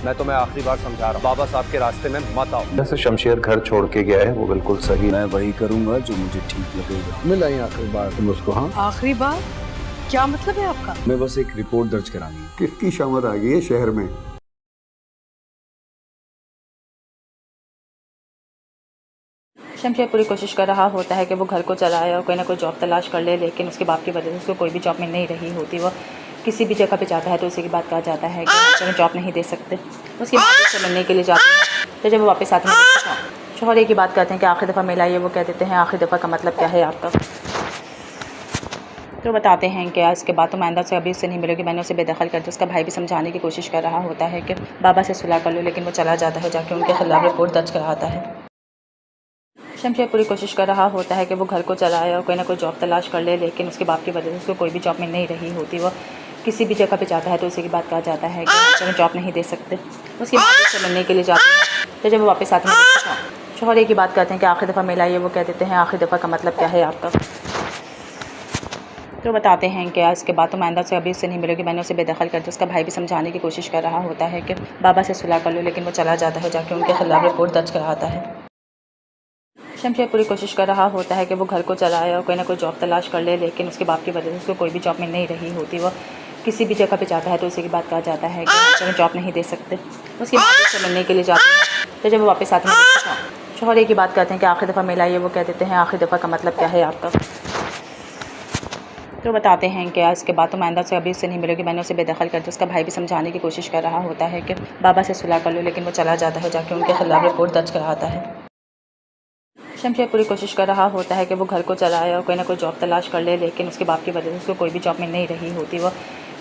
मैं तुम्हें आखिरी बार समझा रहा हूँ, बाबा साहब के रास्ते में मत आओ। जैसे शमशेर घर छोड़ के गया है वो बिल्कुल सही। मैं वही करूंगा जो मुझे ठीक लगेगा। मिला ही आखिरी बार तुम उसको। हाँ, आखिरी बार क्या मतलब है आपका? मैं बस एक रिपोर्ट दर्ज करानी है। किसकी शामत आ गई है शहर में? शमशेर पूरी कोशिश कर रहा होता है कि वो घर को चलाए और कोई ना कोई जॉब तलाश कर ले, लेकिन उसके बाप की वजह से उसको कोई भी जॉब मिल नहीं रही होती। वो किसी भी जगह पे जाता है तो उसी की बात कहा जाता है कि हमें जॉब नहीं दे सकते। उसकी बात से मिलने के लिए जाती है, तो जब वो वापस आते हैं शोहर एक ही बात कहते हैं कि आखिरी दफ़ा मिला ये। वो कह देते हैं आखिरी दफ़ा का मतलब क्या है आपका? तो बताते हैं कि इसके बाद तुम आइंदा से अभी उससे नहीं मिलोगी, मैंने उसे बेदखल कर दिया। उसका भाई भी समझाने की कोशिश कर रहा होता है कि बाबा से सुलह कर लो, लेकिन वो चला जाता है, जाके उनके खिलाफ रिपोर्ट दर्ज कराता है। शमशेर पूरी कोशिश कर रहा होता है कि वो घर को चलाए और कोई ना कोई जॉब तलाश कर ले, लेकिन उसके बाप की वजह से उसको कोई भी जॉब मिल नहीं रही होती। वो किसी भी जगह पे जाता है तो उसी की बात कहा जाता है कि हमें जॉब नहीं दे सकते। उसकी बात से मिलने के लिए जाती है, तो जब वो वापस आते हैं शोहर एक ही बात कहते हैं कि आखिरी दफ़ा मिला ये। वो कह देते हैं आखिरी दफ़ा का मतलब क्या है आपका? तो बताते हैं कि इसके बाद तुम आइंदा से अभी उससे नहीं मिलोगी, मैंने उसे बेदखल कर दिया। उसका भाई भी समझाने की कोशिश कर रहा होता है कि बाबा से सुलह कर लो, लेकिन वो चला जाता है, जाके उनके खिलाफ रिपोर्ट दर्ज कराता है। शमशेर पूरी कोशिश कर रहा होता है कि वो घर को चलाए और कोई ना कोई जॉब तलाश कर ले, लेकिन उसके बाप की वजह से उसको कोई भी जॉब मिल नहीं रही होती। वो किसी भी जगह पे जाता है तो उसी की बात कहा जाता है कि हमें जॉब नहीं दे सकते। उसकी बात से मिलने के लिए जाती है, तो जब वो वापस आते हैं शोहर एक ही बात कहते हैं कि आखिरी दफ़ा मिला ये। वो कह देते हैं आखिरी दफ़ा का मतलब क्या है आपका? तो बताते हैं कि इसके बाद तुम आइंदा से अभी उससे नहीं मिलोगी, मैंने उसे बेदखल कर दिया। उसका भाई भी समझाने की कोशिश कर रहा होता है कि बाबा से सुलह कर लो, लेकिन वो चला जाता है, जाके उनके खिलाफ रिपोर्ट दर्ज कराता है। शमशेर पूरी कोशिश कर रहा होता है कि वो घर को चलाए और कोई ना कोई जॉब तलाश कर ले, लेकिन उसके बाप की वजह से उसको कोई भी जॉब मिल नहीं रही होती। वो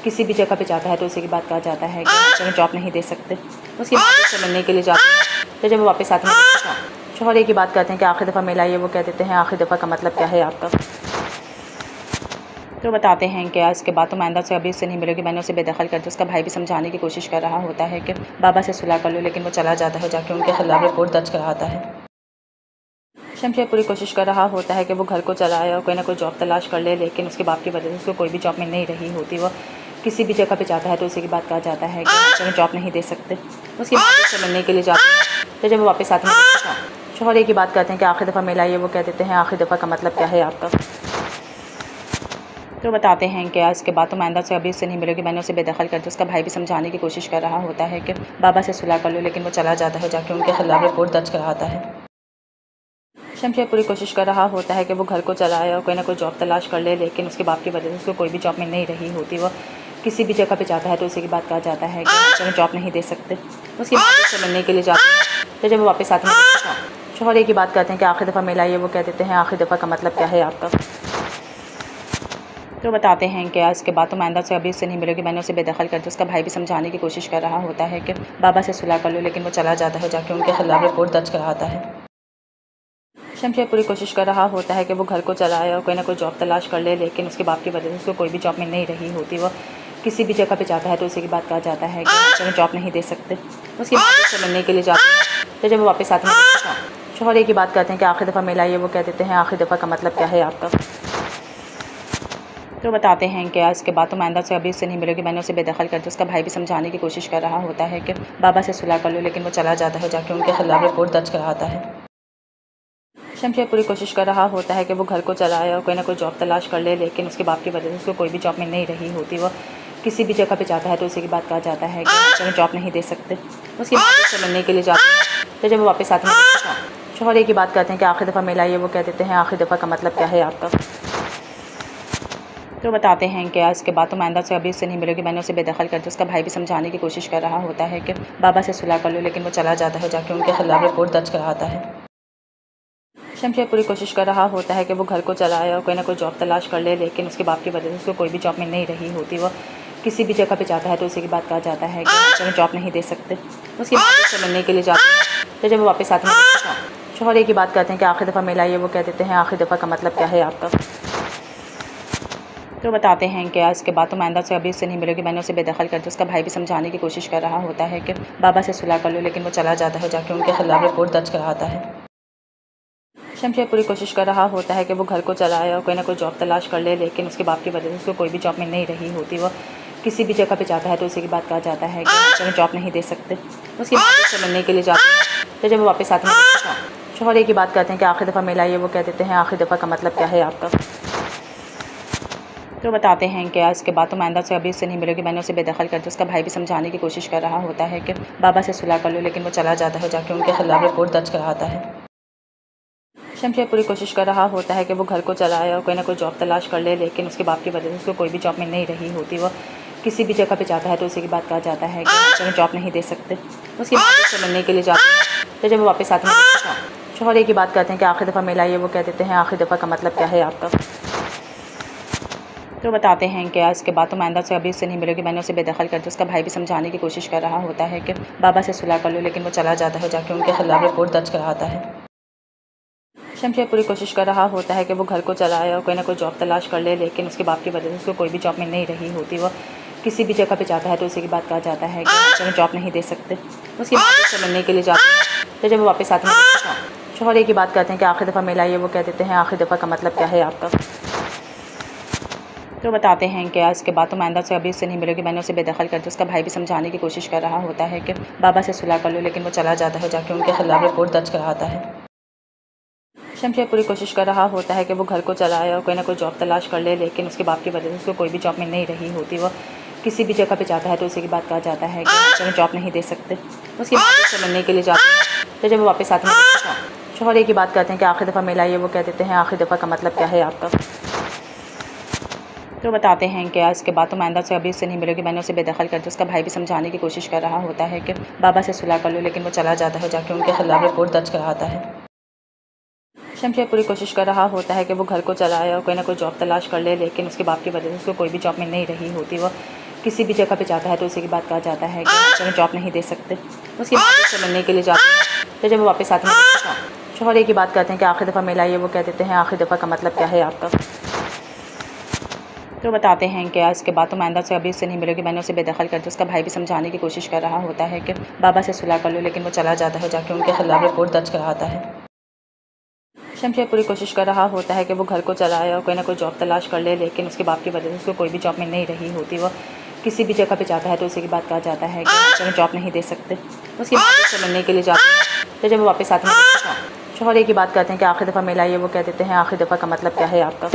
किसी भी जगह पे जाता है तो उसी की बात कहा जाता है कि हमें जॉब नहीं दे सकते। उसकी बात से मिलने के लिए जाती है, तो जब वो वापस आते हैं शोहर एक ही बात कहते हैं कि आखिरी दफ़ा मिला ये। वो कह देते हैं आखिरी दफ़ा का मतलब क्या है आपका? तो बताते हैं कि इसके बाद तुम आइंदा से अभी उससे नहीं मिलोगी, मैंने उसे बेदखल कर दिया। उसका भाई भी समझाने की कोशिश कर रहा होता है कि बाबा से सुलह कर लो, लेकिन वो चला जाता है, जाके उनके खिलाफ रिपोर्ट दर्ज कराता है। शमशेर पूरी कोशिश कर रहा होता है कि वो घर को चलाए और कोई ना कोई जॉब तलाश कर ले, लेकिन उसके बाप की वजह से उसको कोई भी जॉब मिल नहीं रही होती। वो किसी भी जगह पे जाता है तो उसी की बात कहा जाता है कि हमें जॉब नहीं दे सकते। उसकी बात से मिलने के लिए जाती है, तो जब वो वापस आते हैं शोहर एक ही बात कहते हैं कि आखिरी दफ़ा मिला ये। वो कह देते हैं आखिरी दफ़ा का मतलब क्या है आपका? तो बताते हैं कि इसके बाद तुम आइंदा से अभी उससे नहीं मिलोगी, मैंने उसे बेदखल कर दिया। उसका भाई भी समझाने की कोशिश कर रहा होता है कि बाबा से सुलह कर लो, लेकिन वो चला जाता है, जाके उनके खिलाफ रिपोर्ट दर्ज कराता है। शमशेर पूरी कोशिश कर रहा होता है कि वो घर को चलाए और कोई ना कोई जॉब तलाश कर ले, लेकिन उसके बाप की वजह से उसको कोई भी जॉब मिल नहीं रही होती। वो किसी भी जगह पे जाता है तो उसी की बात कहा जाता है कि हमें जॉब नहीं दे सकते। उसकी बात से मिलने के लिए जाती है, तो जब वो वापस आते हैं शोहर एक ही बात कहते हैं कि आखिरी दफ़ा मिला ये। वो कह देते हैं आखिरी दफ़ा का मतलब क्या है आपका? तो बताते हैं कि इसके बाद तुम आइंदा से अभी उससे नहीं मिलोगी, मैंने उसे बेदखल कर दिया। उसका भाई भी समझाने की कोशिश कर रहा होता है कि बाबा से सुलह कर लो, लेकिन वो चला जाता है, जाके उनके खिलाफ रिपोर्ट दर्ज कराता है। शमशेर पूरी कोशिश कर रहा होता है कि वो घर को चलाए और कोई ना कोई जॉब तलाश कर ले, लेकिन उसके बाप की वजह से उसको कोई भी जॉब मिल नहीं रही होती। वो किसी भी जगह पे जाता है तो उसी की बात कहा जाता है कि हमें जॉब नहीं दे सकते। उसकी बात से मिलने के लिए जाती है, तो जब वो वापस आते हैं शोहर एक ही बात कहते हैं कि आखिरी दफ़ा मिला ये। वो कह देते हैं आखिरी दफ़ा का मतलब क्या है आपका? तो बताते हैं कि इसके बाद तुम आइंदा से अभी उससे नहीं मिलोगी, मैंने उसे बेदखल कर दिया। उसका भाई भी समझाने की कोशिश कर रहा होता है कि बाबा से सुलह कर लो, लेकिन वो चला जाता है, जाके उनके खिलाफ रिपोर्ट दर्ज कराता है। शमशेर पूरी कोशिश कर रहा होता है कि वो घर को चलाए और कोई ना कोई जॉब तलाश कर ले, लेकिन उसके बाप की वजह से उसको कोई भी जॉब मिल नहीं रही होती। वो किसी भी जगह पे जाता है तो उसी की बात कहा जाता है कि हमें जॉब नहीं दे सकते। उसकी बात से मिलने के लिए जाती है, तो जब वो वापस आते हैं शोहर एक ही बात कहते हैं कि आखिरी दफ़ा मिला ये। वो कह देते हैं आखिरी दफ़ा का मतलब क्या है आपका? तो बताते हैं कि इसके बाद तुम आइंदा से अभी उससे नहीं मिलोगी, मैंने उसे बेदखल कर दिया। उसका भाई भी समझाने की कोशिश कर रहा होता है कि बाबा से सुलह कर लो, लेकिन वो चला जाता है, जाके उनके खिलाफ रिपोर्ट दर्ज कराता है। शमशेर पूरी कोशिश कर रहा होता है कि वो घर को चलाए और कोई ना कोई जॉब तलाश कर ले, लेकिन उसके बाप की वजह से उसको कोई भी जॉब मिल नहीं रही होती। वो किसी भी जगह पे जाता है तो उसी की बात कहा जाता है कि हमें जॉब नहीं दे सकते। उसकी बात से मिलने के लिए जाती है, तो जब वो वापस आते हैं शोहर एक ही बात कहते हैं कि आखिरी दफ़ा मिला ये। वो कह देते हैं आखिरी दफ़ा का मतलब क्या है आपका? तो बताते हैं कि इसके बाद तुम आइंदा से अभी उससे नहीं मिलोगी, मैंने उसे बेदखल कर दिया। उसका भाई भी समझाने की कोशिश कर रहा होता है कि बाबा से सुलह कर लो, लेकिन वो चला जाता है, जाके उनके खिलाफ रिपोर्ट दर्ज कराता है। शमशेर पूरी कोशिश कर रहा होता है कि वो घर को चलाए और कोई ना कोई जॉब तलाश कर ले, लेकिन उसके बाप की वजह से उसको कोई भी जॉब मिल नहीं रही होती। वो किसी भी जगह पे जाता है तो उसी की बात कहा जाता है कि हमें जॉब नहीं दे सकते। उसकी माँ से मिलने के लिए जाती है, तो जब वो वापस आते हैं शोहर एक ही बात कहते हैं कि आखिरी दफ़ा मिला ये, वो कह देते हैं आखिरी दफ़ा का मतलब क्या है आपका। तो बताते हैं कि इसके बाद तो मैंदा से अभी उससे नहीं मिलेगी, मैंने उसे बेदखल कर दिया। उसका भाई भी समझाने की कोशिश कर रहा होता है कि बाबा से सुलह कर लो, लेकिन वो चला जाता है, जाके उनके खिलाफ रिपोर्ट दर्ज कराता है। शमशेर पूरी कोशिश कर रहा होता है कि वो घर को चलाए और कोई ना कोई जॉब तलाश कर ले, लेकिन उसके बाप की वजह से उसको कोई भी जॉब मिल नहीं रही होती। वो किसी भी जगह पे जाता है तो उसी की बात कहा जाता है कि हमें जॉब नहीं दे सकते। उसकी माँ से मिलने के लिए जाती है, तो जब वो वापस आते हैं शोहर एक ही बात कहते हैं कि आखिरी दफ़ा मिला ये, वो कह देते हैं आखिरी दफ़ा का मतलब क्या है आपका। तो बताते हैं कि इसके बाद तो मैंदा से अभी उससे नहीं मिलेगी, मैंने उसे बेदखल कर दिया। उसका भाई भी समझाने की कोशिश कर रहा होता है कि बाबा से सुलह कर लो, लेकिन वो चला जाता है, जाके उनके खिलाफ रिपोर्ट दर्ज कराता है। शमशेर पूरी कोशिश कर रहा होता है कि वो घर को चलाए और कोई ना कोई जॉब तलाश कर ले, लेकिन उसके बाप की वजह से उसको कोई भी जॉब मिल नहीं रही होती। वो किसी भी जगह पे जाता है तो उसी की बात कहा जाता है कि हमें जॉब नहीं दे सकते। उसकी माँ से मिलने के लिए जाती है, तो जब वो वापस आते हैं शोहर एक ही बात कहते हैं कि आखिरी दफ़ा मिला ये, वो कह देते हैं आखिरी दफ़ा का मतलब क्या है आपका। तो बताते हैं कि इसके बाद तो मैंदा से अभी उससे नहीं मिलेगी, मैंने उसे बेदखल कर दिया। उसका भाई भी समझाने की कोशिश कर रहा होता है कि बाबा से सुलह कर लो, लेकिन वो चला जाता है, जाके उनके खिलाफ रिपोर्ट दर्ज कराता है। शमशेर पूरी कोशिश कर रहा होता है कि वो घर को चलाए और कोई ना कोई जॉब तलाश कर ले, लेकिन उसके बाप की वजह से उसको कोई भी जॉब मिल नहीं रही होती। वो किसी भी जगह पे जाता है तो उसी की बात कहा जाता है कि हमें जॉब नहीं दे सकते। उसकी माँ से मिलने के लिए जाती है, तो जब वो वापस आते हैं शोहर एक ही बात कहते हैं कि आखिरी दफ़ा मिला ये, वो कह देते हैं आखिरी दफ़ा का मतलब क्या है आपका। तो बताते हैं कि इसके बाद तो मैंदा से अभी उससे नहीं मिलेगी, मैंने उसे बेदखल कर दिया। उसका भाई भी समझाने की कोशिश कर रहा होता है कि बाबा से सुलह कर लो, लेकिन वो चला जाता है, जाके उनके खिलाफ रिपोर्ट दर्ज कराता है। शमशेर पूरी कोशिश कर रहा होता है कि वो घर को चलाए और कोई ना कोई जॉब तलाश कर ले, लेकिन उसके बाप की वजह से उसको कोई भी जॉब मिल नहीं रही होती। वो किसी भी जगह पे जाता है तो उसी की बात कहा जाता है कि हमें जॉब नहीं दे सकते। उसकी माँ से मिलने के लिए जाती है, तो जब वो वापस आते हैं शोहर एक ही बात कहते हैं कि आखिरी दफ़ा मिला ये, वो कह देते हैं आखिरी दफ़ा का मतलब क्या है आपका। तो बताते हैं कि इसके बाद तो मैंदा से अभी उससे नहीं मिलेगी, मैंने उसे बेदखल कर दिया। उसका भाई भी समझाने की कोशिश कर रहा होता है कि बाबा से सुलह कर लो, लेकिन वो चला जाता है, जाके उनके खिलाफ रिपोर्ट दर्ज कराता है। शमशेर पूरी कोशिश कर रहा होता है कि वो घर को चलाए और कोई ना कोई जॉब तलाश कर ले, लेकिन उसके बाप की वजह से उसको कोई भी जॉब मिल नहीं रही होती। वो किसी भी जगह पे जाता है तो उसी की बात कहा जाता है कि हमें जॉब नहीं दे सकते। उसकी माँ से मिलने के लिए जाती है, तो जब वो वापस आते हैं शोहर एक ही बात कहते हैं कि आखिरी दफ़ा मिला ये, वो कह देते हैं आखिरी दफ़ा का मतलब क्या है आपका।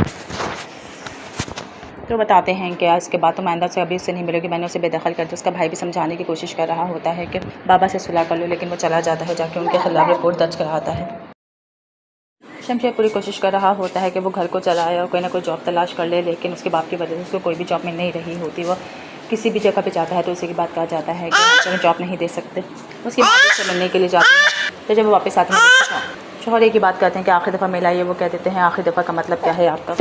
तो बताते हैं कि इसके बाद तो मैंदा से अभी उससे नहीं मिलेगी, मैंने उसे बेदखल कर दिया। उसका भाई भी समझाने की कोशिश कर रहा होता है कि बाबा से सुलह कर लो, लेकिन वो चला जाता है, जाके उनके खिलाफ रिपोर्ट दर्ज कराता है। शमशेर पूरी कोशिश कर रहा होता है कि वो घर को चलाए और कोई ना कोई जॉब तलाश कर ले, लेकिन उसके बाप की वजह से उसको कोई भी जॉब मिल नहीं रही होती। वो किसी भी जगह पे जाता है तो उसी की बात कहा जाता है कि हमें जॉब नहीं दे सकते। उसकी माँ से मिलने के लिए जाती है, तो जब वो वापस आते हैं शोहर एक ही बात कहते हैं कि आखिरी दफ़ा मिला ये, वो कह देते हैं आखिरी दफ़ा का मतलब क्या है आपका।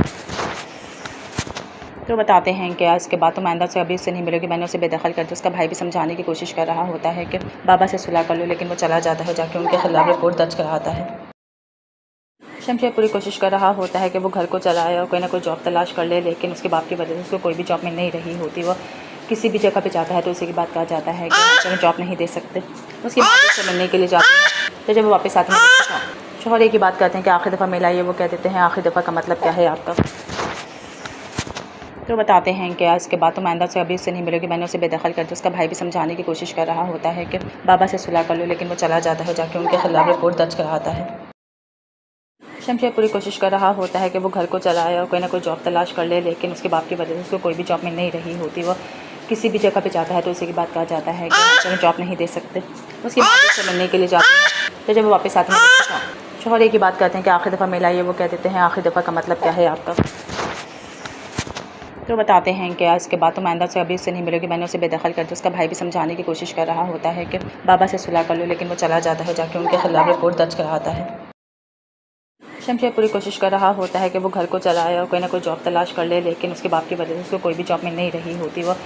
तो बताते हैं कि इसके बाद तो मैंदा से अभी उससे नहीं मिलेगी, मैंने उसे बेदखल कर दिया। उसका भाई भी समझाने की कोशिश कर रहा होता है कि बाबा से सुलह कर लो, लेकिन वो चला जाता है, जाके उनके खिलाफ रिपोर्ट दर्ज कराता है। शमशेर पूरी कोशिश कर रहा होता है कि वो घर को चलाए और कोई ना कोई जॉब तलाश कर ले, लेकिन उसके बाप की वजह से उसको कोई भी जॉब मिल नहीं रही होती। वो किसी भी जगह पे जाता है तो उसी की बात कहा जाता है कि हमें जॉब नहीं दे सकते। उसकी माँ से मिलने के लिए जाती है, तो जब वो वापस आते हैं शोहर एक ही बात कहते हैं कि आखिरी दफ़ा मिला ये, वो कह देते हैं आखिरी दफ़ा का मतलब क्या है आपका। तो बताते हैं कि इसके बाद तो मैंदा से अभी उससे नहीं मिलेगी, मैंने उसे बेदखल कर दिया। उसका भाई भी समझाने की कोशिश कर रहा होता है कि बाबा से सुलह कर लो, लेकिन वो चला जाता है, जाके उनके खिलाफ रिपोर्ट दर्ज कराता है। शमशेर पूरी कोशिश कर रहा होता है कि वो घर को चलाए और कोई ना कोई जॉब तलाश कर ले, लेकिन उसके बाप की वजह से उसको कोई भी जॉब मिल नहीं रही होती। वो किसी भी जगह पे जाता है तो उसी की बात कहा जाता है कि हमें जॉब नहीं दे सकते। उसकी माँ से मिलने के लिए जाती है, तो जब वो वापस आते हैं शोहर एक ही बात कहते हैं कि आखिरी दफ़ा मिला ये, वो कह देते हैं आखिरी दफ़ा का मतलब क्या है आपका। तो बताते हैं कि इसके बाद तो मैंदा से अभी उससे नहीं मिलेगी, मैंने उसे बेदखल कर दिया। उसका भाई भी समझाने की कोशिश कर रहा होता है कि बाबा से सुलह कर लो, लेकिन वो चला जाता है, जाके उनके खिलाफ रिपोर्ट दर्ज कराता है। शमशेर पूरी कोशिश कर रहा होता है कि वो घर को चलाए और कोई ना कोई जॉब तलाश कर ले, लेकिन उसके बाप की वजह से उसको कोई भी जॉब मिल नहीं रही होती। वो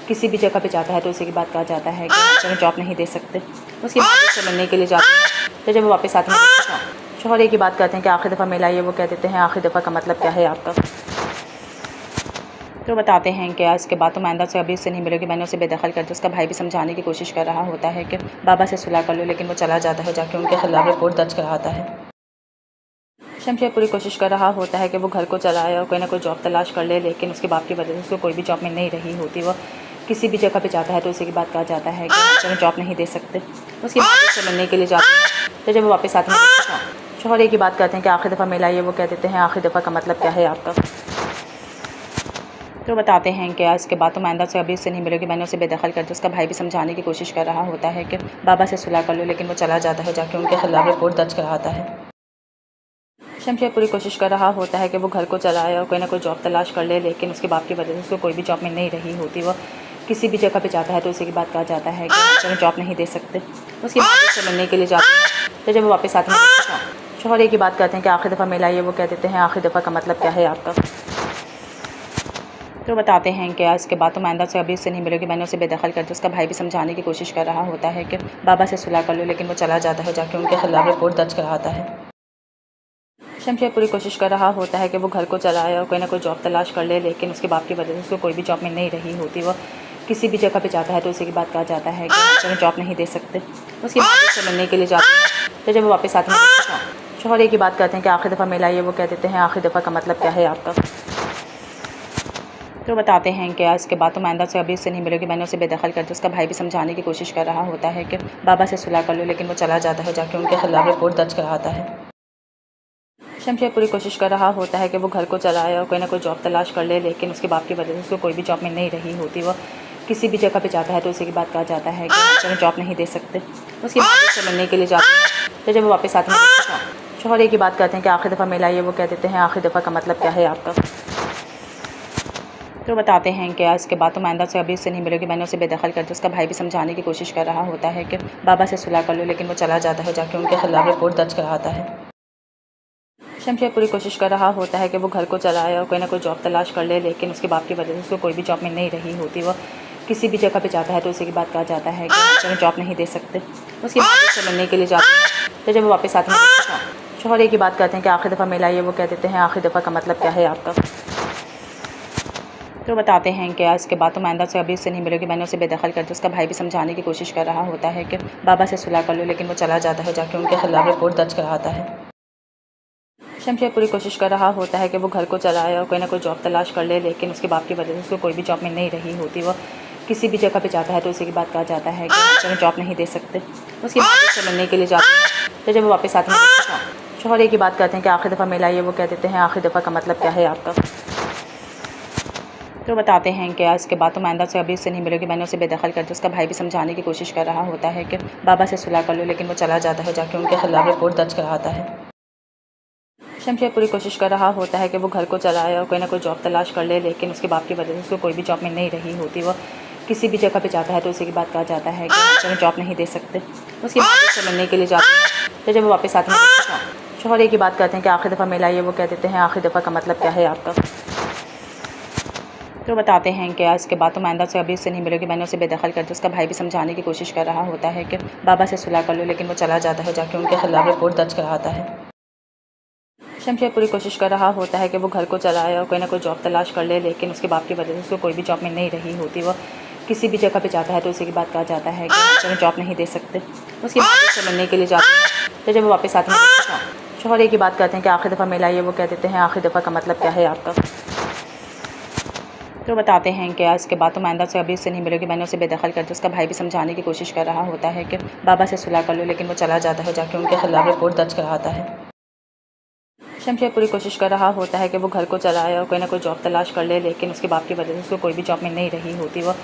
किसी भी जगह पे जाता है तो उसी की बात कहा जाता है कि हमें जॉब नहीं दे सकते। उसकी माँ से मिलने के लिए जाती है, तो जब वो वापस आते हैं शोहर एक ही बात कहते हैं कि आखिरी दफ़ा मिला ये, वो कह देते हैं आखिरी दफ़ा का मतलब क्या है आपका। तो बताते हैं कि इसके बाद तो मैंदा से अभी उससे नहीं मिलेगी, मैंने उसे बेदखल कर दिया। उसका भाई भी समझाने की कोशिश कर रहा होता है कि बाबा से सुलह कर लो, लेकिन वो चला जाता है, जाके उनके खिलाफ रिपोर्ट दर्ज कराता है। शमशेर पूरी कोशिश कर रहा होता है कि वो घर को चलाए और कोई ना कोई जॉब तलाश कर ले, लेकिन उसके बाप की वजह से उसको कोई भी जॉब मिल नहीं रही होती। वो किसी भी जगह पे जाता है तो उसी की बात कहा जाता है कि हमें जॉब नहीं दे सकते। उसकी माँ से मिलने के लिए जाती है तो जब वो वापस आते हैं शौहर एक ही बात कहते हैं कि आखिरी दफ़ा मिला ये, वो कह देते हैं आखिरी दफ़ा का मतलब क्या है आपका। तो बताते हैं कि इसके बाद तो मैंदा से अभी उससे नहीं मिलेगी, मैंने उसे बेदखल कर दिया। उसका भाई भी समझाने की कोशिश कर रहा होता है कि बाबा से सुलह कर लो, लेकिन वो चला जाता है, जाके उनके खिलाफ रिपोर्ट दर्ज कराता है। शमशेर पूरी कोशिश कर रहा होता है कि वो घर को चलाए और कोई ना कोई जॉब तलाश कर ले, लेकिन उसके बाप की वजह से उसको कोई भी जॉब मिल नहीं रही होती। वो किसी भी जगह पे जाता है तो उसी की बात कहा जाता है कि हमें जॉब नहीं दे सकते। उसकी माँ से मिलने के लिए जाती है तो जब वो वापस आते हैं शौहर एक ही बात कहते हैं कि आखिरी दफ़ा मिला ये, वो कह देते हैं आखिरी दफ़ा का मतलब क्या है आपका। तो बताते हैं कि इसके बाद तो मैंदा से अभी उससे नहीं मिलेगी, मैंने उसे बेदखल कर दिया। उसका भाई भी समझाने की कोशिश कर रहा होता है कि बाबा से सुलह कर लो, लेकिन वो चला जाता है, जाके उनके खिलाफ रिपोर्ट दर्ज कराता है। शमशेर पूरी कोशिश कर रहा होता है कि वो घर को चलाए और कोई ना कोई जॉब तलाश कर ले, लेकिन उसके बाप की वजह से उसको कोई भी जॉब मिल नहीं रही होती। वो किसी भी जगह पे जाता है तो उसी की बात कहा जाता है कि हमें जॉब नहीं दे सकते। उसकी माँ से मिलने के लिए जाती है तो जब वो वापस आते हैं शौहर एक ही बात कहते हैं कि आखिरी दफ़ा मिला ये, वो कह देते हैं आखिरी दफ़ा का मतलब क्या है आपका। तो बताते हैं कि इसके बाद तो मैंदा से अभी उससे नहीं मिलेगी, मैंने उसे बेदखल कर दिया। उसका भाई भी समझाने की कोशिश कर रहा होता है कि बाबा से सुलह कर लो, लेकिन वो चला जाता है, जाके उनके खिलाफ रिपोर्ट दर्ज कराता है। शमशेर पूरी कोशिश कर रहा होता है कि वो घर को चलाए और कोई ना कोई जॉब तलाश कर ले, लेकिन उसके बाप की वजह से उसको कोई भी जॉब मिल नहीं रही होती। वो किसी भी जगह पे जाता है तो उसी की बात कहा जाता है कि हमें जॉब नहीं दे सकते। उसकी माँ से मिलने के लिए जाती है तो जब वो वापस आते हैं शौहर एक ही बात कहते हैं कि आखिरी दफ़ा मिला ये, वो कह देते हैं आखिरी दफ़ा का मतलब क्या है आपका। तो बताते हैं कि इसके बाद तो मैंदा से अभी उससे नहीं मिलेगी, मैंने उसे बेदखल कर दिया। उसका भाई भी समझाने की कोशिश कर रहा होता है कि बाबा से सुलह कर लो, लेकिन वो चला जाता है, जाके उनके खिलाफ रिपोर्ट दर्ज कराता है। शमशेर पूरी कोशिश कर रहा होता है कि वो घर को चलाए और कोई ना कोई जॉब तलाश कर ले, लेकिन उसके बाप की वजह से उसको कोई भी जॉब मिल नहीं रही होती। वो किसी भी जगह पे जाता है तो उसी की बात कहा जाता है कि हमें जॉब नहीं दे सकते। उसकी माँ से मिलने के लिए जाती है तो जब वो वापस आते हैं शौहर एक ही बात कहते हैं कि आखिरी दफ़ा मिला ये, वो कह देते हैं आखिरी दफ़ा का मतलब क्या है आपका। तो बताते हैं कि इसके बाद तो मैंदा से अभी उससे नहीं मिलेगी, मैंने उसे बेदखल कर दिया। उसका भाई भी समझाने की कोशिश कर रहा होता है कि बाबा से सुलह कर लो, लेकिन वो चला जाता है, जाके उनके खिलाफ रिपोर्ट दर्ज कराता है। शमशेर पूरी कोशिश कर रहा होता है कि वो घर को चलाए और कोई ना कोई जॉब तलाश कर ले, लेकिन उसके बाप की वजह से उसको कोई भी जॉब मिल नहीं रही होती। वो किसी भी जगह पे जाता है तो उसी की बात कहा जाता है कि हमें जॉब नहीं दे सकते। उसकी माँ से मिलने के लिए जाती है तो जब वो वापस आते हैं शौहर एक ही बात कहते हैं कि आखिरी दफ़ा मिला ये, वो कह देते हैं आखिरी दफ़ा का मतलब क्या है आपका। तो बताते हैं कि इसके बाद तो मैंदा से अभी उससे नहीं मिलेगी, मैंने उसे बेदखल कर दिया। उसका भाई भी समझाने की कोशिश कर रहा होता है कि बाबा से सुलह कर लो, लेकिन वो चला जाता है, जाके उनके खिलाफ रिपोर्ट दर्ज कराता है। शमशेर पूरी कोशिश कर रहा होता है कि वो घर को चलाए और कोई ना कोई जॉब तलाश कर ले, लेकिन उसके बाप की वजह से उसको कोई भी जॉब मिल नहीं रही होती। वो किसी भी जगह पे जाता है तो उसी की बात कहा जाता है कि हमें जॉब नहीं दे सकते। उसकी माँ से मिलने के लिए जाती है तो जब वो वापस आते हैं शौहर एक ही बात कहते हैं कि आखिरी दफ़ा मिला ये, वो कह देते हैं आखिरी दफ़ा का मतलब क्या है आपका। तो बताते हैं कि इसके बाद तो मैंदा से अभी उससे नहीं मिलेगी, मैंने उसे बेदखल कर दिया। उसका भाई भी समझाने की कोशिश कर रहा होता है कि बाबा से सुलह कर लो, लेकिन वो चला जाता है, जाके उनके खिलाफ रिपोर्ट दर्ज कराता है। शमशेर पूरी कोशिश कर रहा होता है कि वो घर को चलाए और कोई ना कोई जॉब तलाश कर ले, लेकिन उसके बाप की वजह से उसको कोई भी जॉब मिल नहीं रही होती। वो किसी भी जगह पे जाता है तो उसी की बात कहा जाता है कि हमें जॉब नहीं दे सकते। उसकी माँ से मिलने के लिए जाती है तो जब वो वापस आते हैं शौहर एक ही बात कहते हैं कि आखिरी दफ़ा मिला ये, वो कह देते हैं आखिरी दफ़ा का मतलब क्या है आपका। तो बताते हैं कि इसके बाद तो मैंदा से अभी उससे नहीं मिलेगी, मैंने उसे बेदखल कर दिया। उसका भाई भी समझाने की कोशिश कर रहा होता है कि बाबा से सुलह कर लो, लेकिन वो चला जाता है, जाके उनके खिलाफ रिपोर्ट दर्ज कराता है। शमशेर पूरी कोशिश कर रहा होता है कि वो घर को चलाए और कोई ना कोई जॉब तलाश कर ले, लेकिन उसके बाप की वजह से उसको कोई भी जॉब मिल नहीं रही होती। वो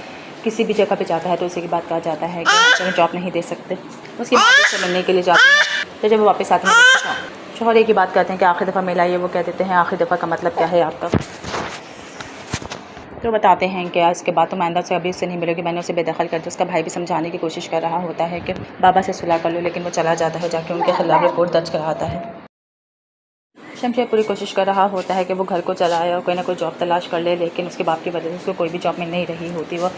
किसी भी जगह पे जाता है तो उसी की बात कहा जाता है कि हमें जॉब नहीं दे सकते। उसकी माँ से मिलने के लिए जाती है तो जब वो वापस आते हैं शौहर एक ही बात कहते हैं कि आखिरी दफ़ा मिला ये, वो कह देते हैं आखिरी दफ़ा का मतलब क्या है आपका। तो बताते हैं कि इसके बाद तो मैंदा से अभी उससे नहीं मिलेगी, मैंने उसे बेदखल कर दिया। उसका भाई भी समझाने की कोशिश कर रहा होता है कि बाबा से सुलह कर लो, लेकिन वो चला जाता है, जाके उनके खिलाफ रिपोर्ट दर्ज कराता है। शमशेर पूरी कोशिश कर रहा होता है कि वो घर को चलाए और कोई ना कोई जॉब तलाश कर ले, लेकिन उसके बाप की वजह से उसको कोई भी जॉब मिल नहीं रही होती। वो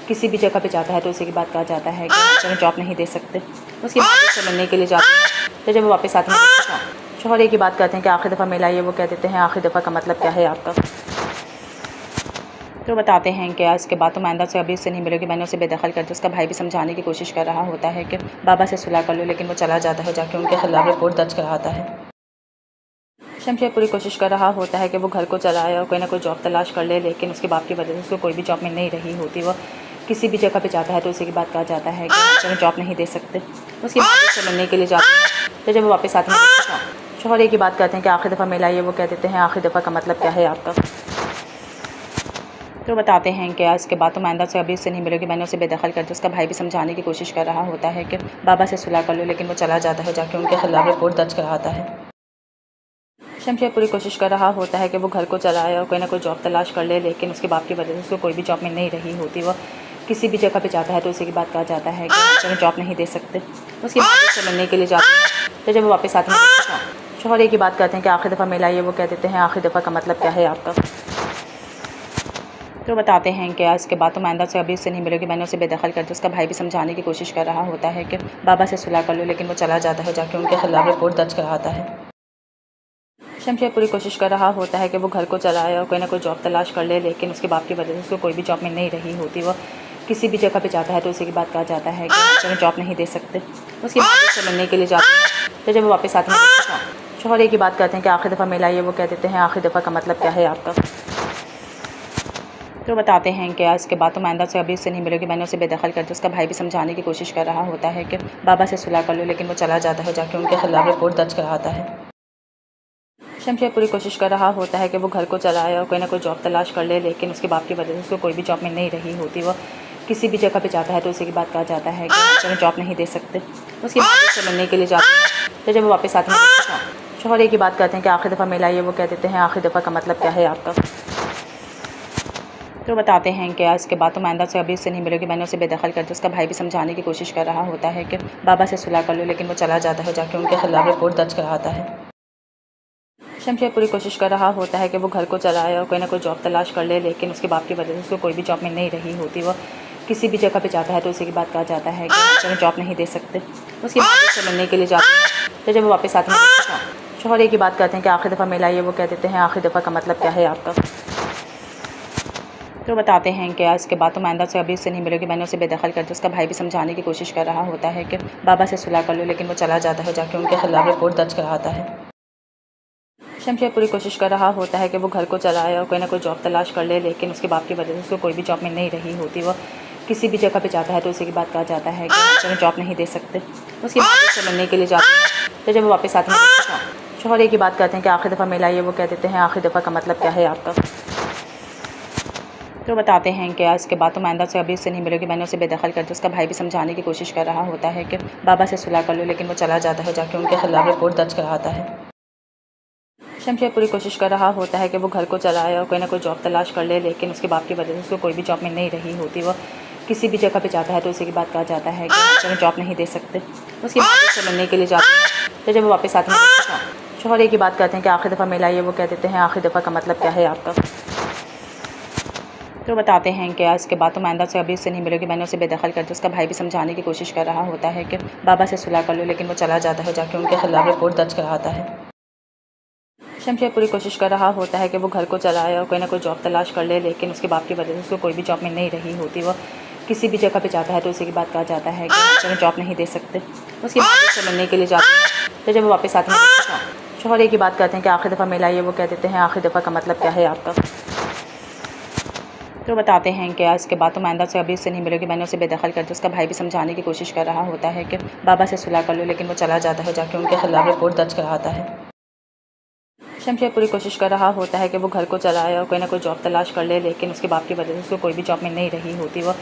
किसी भी जगह पे जाता है तो उसी की बात कहा जाता है कि हमें जॉब नहीं दे सकते। उसकी माँ से मिलने के लिए जाती है तो जब वो वापस आते हैं शौहर एक ही बात कहते हैं कि आखिरी दफ़ा मिला ये, वो कह देते हैं आखिरी दफ़ा का मतलब क्या है आपका। तो बताते हैं कि इसके बाद तो मैंदा से अभी उससे नहीं मिलेगी, मैंने उसे बेदखल कर दिया। उसका भाई भी समझाने की कोशिश कर रहा होता है कि बाबा से सुलह कर लो, लेकिन वो चला जाता है, जाके उनके खिलाफ रिपोर्ट दर्ज कराता है। शमशेर पूरी कोशिश कर रहा होता है कि वो घर को चलाए और कोई ना कोई जॉब तलाश कर ले, लेकिन उसके बाप की वजह से उसको कोई भी जॉब मिल नहीं रही होती। वो किसी भी जगह पे जाता है तो उसी की बात कहा जाता है कि हमें जॉब नहीं दे सकते। उसके बाद से मिलने के लिए जाते हैं, तो जब वो वापस आते हैं शोहर एक ही बात कहते हैं कि आखिरी दफ़ा मिला ये, वो कह देते हैं आखिरी दफ़ा का मतलब क्या है आपका। तो बताते हैं कि इसके बाद तो मैंदा से अभी उससे नहीं मिलेगी, मैंने उसे बेदखल कर दिया। उसका भाई भी समझाने की कोशिश कर रहा होता है कि बाबा से सुलह कर लो, लेकिन वो चला जाता है, जाके उनके खिलाफ रिपोर्ट दर्ज कराता है। शमशेर पूरी कोशिश कर रहा होता है कि वो घर को चलाए और कोई ना कोई जॉब तलाश कर ले, लेकिन उसके बाप की वजह से उसको कोई भी जॉब मिल नहीं रही होती। वो किसी भी जगह पे जाता है तो उसी की बात कहा जाता है कि हमें जॉब नहीं दे सकते। उसकी बात से मिलने के लिए जाते हैं, तो जब वो वापस आते हैं शोहर एक ही बात कहते हैं कि आखिरी दफ़ा मिला ये, वो कह देते हैं आखिरी दफ़ा का मतलब क्या है आपका। तो बताते हैं कि इसके बाद तो मैंदा से अभी उससे नहीं मिलेगी, मैंने उसे बेदखल कर दिया। उसका भाई भी समझाने की कोशिश कर रहा होता है कि बाबा से सुलह कर लो, लेकिन वो चला जाता है, जाके उनके खिलाफ रिपोर्ट दर्ज कराता है। शमशेर पूरी कोशिश कर रहा होता है कि वो घर को चलाए और कोई ना कोई जॉब तलाश कर ले, लेकिन उसके बाप की वजह से उसको कोई भी जॉब मिल नहीं रही होती। वो किसी भी जगह पे जाता है तो उसी की बात कहा जाता है कि हमें जॉब नहीं दे सकते। उसकी बात से मिलने के लिए जाते हैं, तो जब वो वापस आते हैं शोहर एक ही बात कहते हैं कि आखिरी दफ़ा मिला ये, वो कह देते हैं आखिरी दफ़ा का मतलब क्या है आपका। तो बताते हैं कि इसके बाद तो मैंदा से अभी उससे नहीं मिलेगी, मैंने उसे बेदखल कर दिया। उसका भाई भी समझाने की कोशिश कर रहा होता है कि बाबा से सुलह कर लो, लेकिन वो चला जाता है, जाके उनके खिलाफ रिपोर्ट दर्ज कराता है। शमशेर पूरी कोशिश कर रहा होता है कि वो घर को चलाए और कोई ना कोई जॉब तलाश कर ले, लेकिन उसके बाप की वजह से उसको कोई भी जॉब मिल नहीं रही होती। वो किसी भी जगह पे जाता है तो उसी की बात कहा जाता है कि हमें जॉब नहीं दे सकते। उसकी बात से मिलने के लिए जाते हैं, तो जब वो वापस आते हैं शोहर एक ही बात कहते हैं कि आखिरी दफ़ा मिला ये, वो कह देते हैं आखिरी दफ़ा का मतलब क्या है आपका। तो बताते हैं कि इसके बाद तो मैंदा से अभी उससे नहीं मिलेगी, मैंने उसे बेदखल कर दिया। उसका भाई भी समझाने की कोशिश कर रहा होता है कि बाबा से सुलह कर लो, लेकिन वो चला जाता है, जाके उनके खिलाफ रिपोर्ट दर्ज कराता है। शमशेर पूरी कोशिश कर रहा होता है कि वो घर को चलाए और कोई ना कोई जॉब तलाश कर ले, लेकिन उसके बाप की वजह से उसको कोई भी जॉब मिल नहीं रही होती। वो किसी भी जगह पे जाता है तो उसी की बात कहा जाता है कि हमें जॉब नहीं दे सकते। उसकी बात से मिलने के लिए जाते हैं, तो जब वो वापस आते हैं शोहर एक ही बात कहते हैं कि आखिरी दफ़ा मिला ये, वो कह देते हैं आखिरी दफ़ा का मतलब क्या है आपका। तो बताते हैं कि इसके बाद तो मैंदा से अभी उससे नहीं मिलेगी, मैंने उसे बेदखल कर दिया। उसका भाई भी समझाने की कोशिश कर रहा होता है कि बाबा से सुलह कर लो, लेकिन वो चला जाता है, जाके उनके खिलाफ रिपोर्ट दर्ज कराता है। शमशेर पूरी कोशिश कर रहा होता है कि वो घर को चलाए और कोई ना कोई जॉब तलाश कर ले, लेकिन उसके बाप की वजह से उसको कोई भी जॉब मिल नहीं रही होती। वो किसी भी जगह पे जाता है तो उसी की बात कहा जाता है कि हमें जॉब नहीं दे सकते। उसकी बात से मिलने के लिए जाते हैं, तो जब वो वापस आते हैं शोहर एक ही बात कहते हैं कि आखिरी दफ़ा मिला ये, वो कह देते हैं आखिरी दफ़ा का मतलब क्या है आपका। तो बताते हैं कि इसके बाद तो मैंदा से अभी उससे नहीं मिलेगी, मैंने उसे बेदखल कर दिया। उसका भाई भी समझाने की कोशिश कर रहा होता है कि बाबा से सुलह कर लो, लेकिन वो चला जाता है, जाके उनके खिलाफ रिपोर्ट दर्ज कराता है। शमशेर पूरी कोशिश कर रहा होता है कि वो घर को चलाए और कोई ना कोई जॉब तलाश कर ले, लेकिन उसके बाप की वजह से उसको कोई भी जॉब मिल नहीं रही होती। वो किसी भी जगह पे जाता है तो उसी की बात कहा जाता है कि हमें जॉब नहीं दे सकते। उसकी बात से मिलने के लिए जाते हैं, तो जब वो वापस आते हैं शोहर एक ही बात कहते हैं कि आखिरी दफ़ा मिला ये, वो कह देते हैं आखिरी दफ़ा का मतलब क्या है आपका। तो बताते हैं कि इसके बाद तो मैंदा से अभी उससे नहीं मिलेगी, मैंने उसे बेदखल कर दिया। उसका भाई भी समझाने की कोशिश कर रहा होता है कि बाबा से सुलह कर लो, लेकिन वो चला जाता है, जाके उनके खिलाफ रिपोर्ट दर्ज कराता है। शमशेर पूरी कोशिश कर रहा होता है कि वो घर को चलाए और कोई ना कोई जॉब तलाश कर ले, लेकिन उसके बाप की वजह से उसको कोई भी जॉब मिल नहीं रही होती। वो किसी भी जगह पे जाता है तो उसी की बात कहा जाता है कि हमें जॉब नहीं दे सकते। उसकी बात से मिलने के लिए जाते हैं, तो जब वो वापस आते हैं शोहर एक ही बात कहते हैं कि आखिरी दफ़ा मिला ये, वो कह देते हैं आखिरी दफ़ा का मतलब क्या है आपका। तो बताते हैं कि इसके बाद तो मैंदा से अभी उससे नहीं मिलेगी, मैंने उसे बेदखल कर दिया। उसका भाई भी समझाने की कोशिश कर रहा होता है कि बाबा से सुलह कर लो, लेकिन वो चला जाता है, जाके उनके खिलाफ रिपोर्ट दर्ज कराता है। शमशेर पूरी कोशिश कर रहा होता है कि वो घर को चलाए और कोई ना कोई जॉब तलाश कर ले, लेकिन उसके बाप की वजह से उसको कोई भी जॉब मिल नहीं रही होती। वो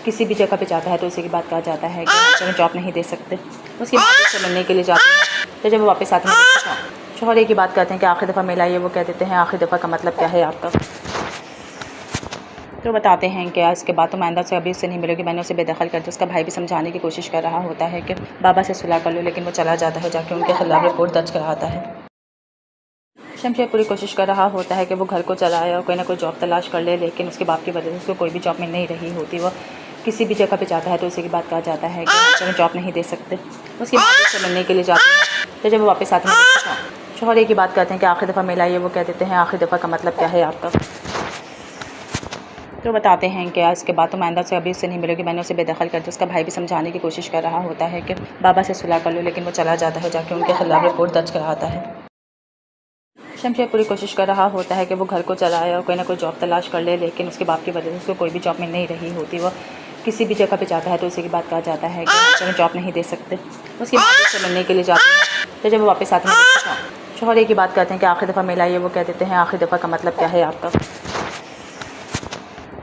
किसी भी जगह पे जाता है तो उसी की बात कहा जाता है कि हमें जॉब नहीं दे सकते। उसकी बात से मिलने के लिए जाते हैं, तो जब वो वापस आते हैं शोहर एक ही बात कहते हैं कि आखिरी दफ़ा मिला ये, वो कह देते हैं आखिरी दफ़ा का मतलब क्या है आपका। तो बताते हैं कि इसके बाद तो मैंदा से अभी उससे नहीं मिलेगी, मैंने उसे बेदखल कर दिया। उसका भाई भी समझाने की कोशिश कर रहा होता है कि बाबा से सुलह कर लो, लेकिन वो चला जाता है, जाके उनके खिलाफ रिपोर्ट दर्ज कराता है। शमशेर पूरी कोशिश कर रहा होता है कि वो घर को चलाए और कोई ना कोई जॉब तलाश कर ले, लेकिन उसके बाप की वजह से उसको कोई भी जॉब मिल नहीं रही होती। वो किसी भी जगह पे जाता है तो उसी की बात कहा जाता है कि हमें जॉब नहीं दे सकते। उसकी बात से मिलने के लिए जाते हैं, तो जब वो वापस आते हैं शोहर एक ही बात कहते हैं कि आखिरी दफ़ा मिला ये, वो कह देते हैं आखिरी दफ़ा का मतलब क्या है आपका। तो बताते हैं कि इसके बाद तो मैंदा से अभी उससे नहीं मिलेगी, मैंने उसे बेदखल कर दिया। उसका भाई भी समझाने की कोशिश कर रहा होता है कि बाबा से सुलह कर लो, लेकिन वो चला जाता है, जाके उनके खिलाफ रिपोर्ट दर्ज कराता है। शमशेर पूरी कोशिश कर रहा होता है कि वो घर को चलाए और कोई ना कोई जॉब तलाश कर ले, लेकिन उसके बाप की वजह से उसको कोई भी जॉब मिल नहीं रही होती। वो किसी भी जगह पे जाता है तो उसी की बात कहा जाता है कि हमें जॉब नहीं दे सकते। उसकी माँ से मिलने के लिए जाती है, तो जब वो वापस आते हैं शौहर एक ही बात कहते हैं कि आखिरी दफ़ा मिला ये, वो कह देते हैं आखिरी दफ़ा का मतलब क्या है आपका।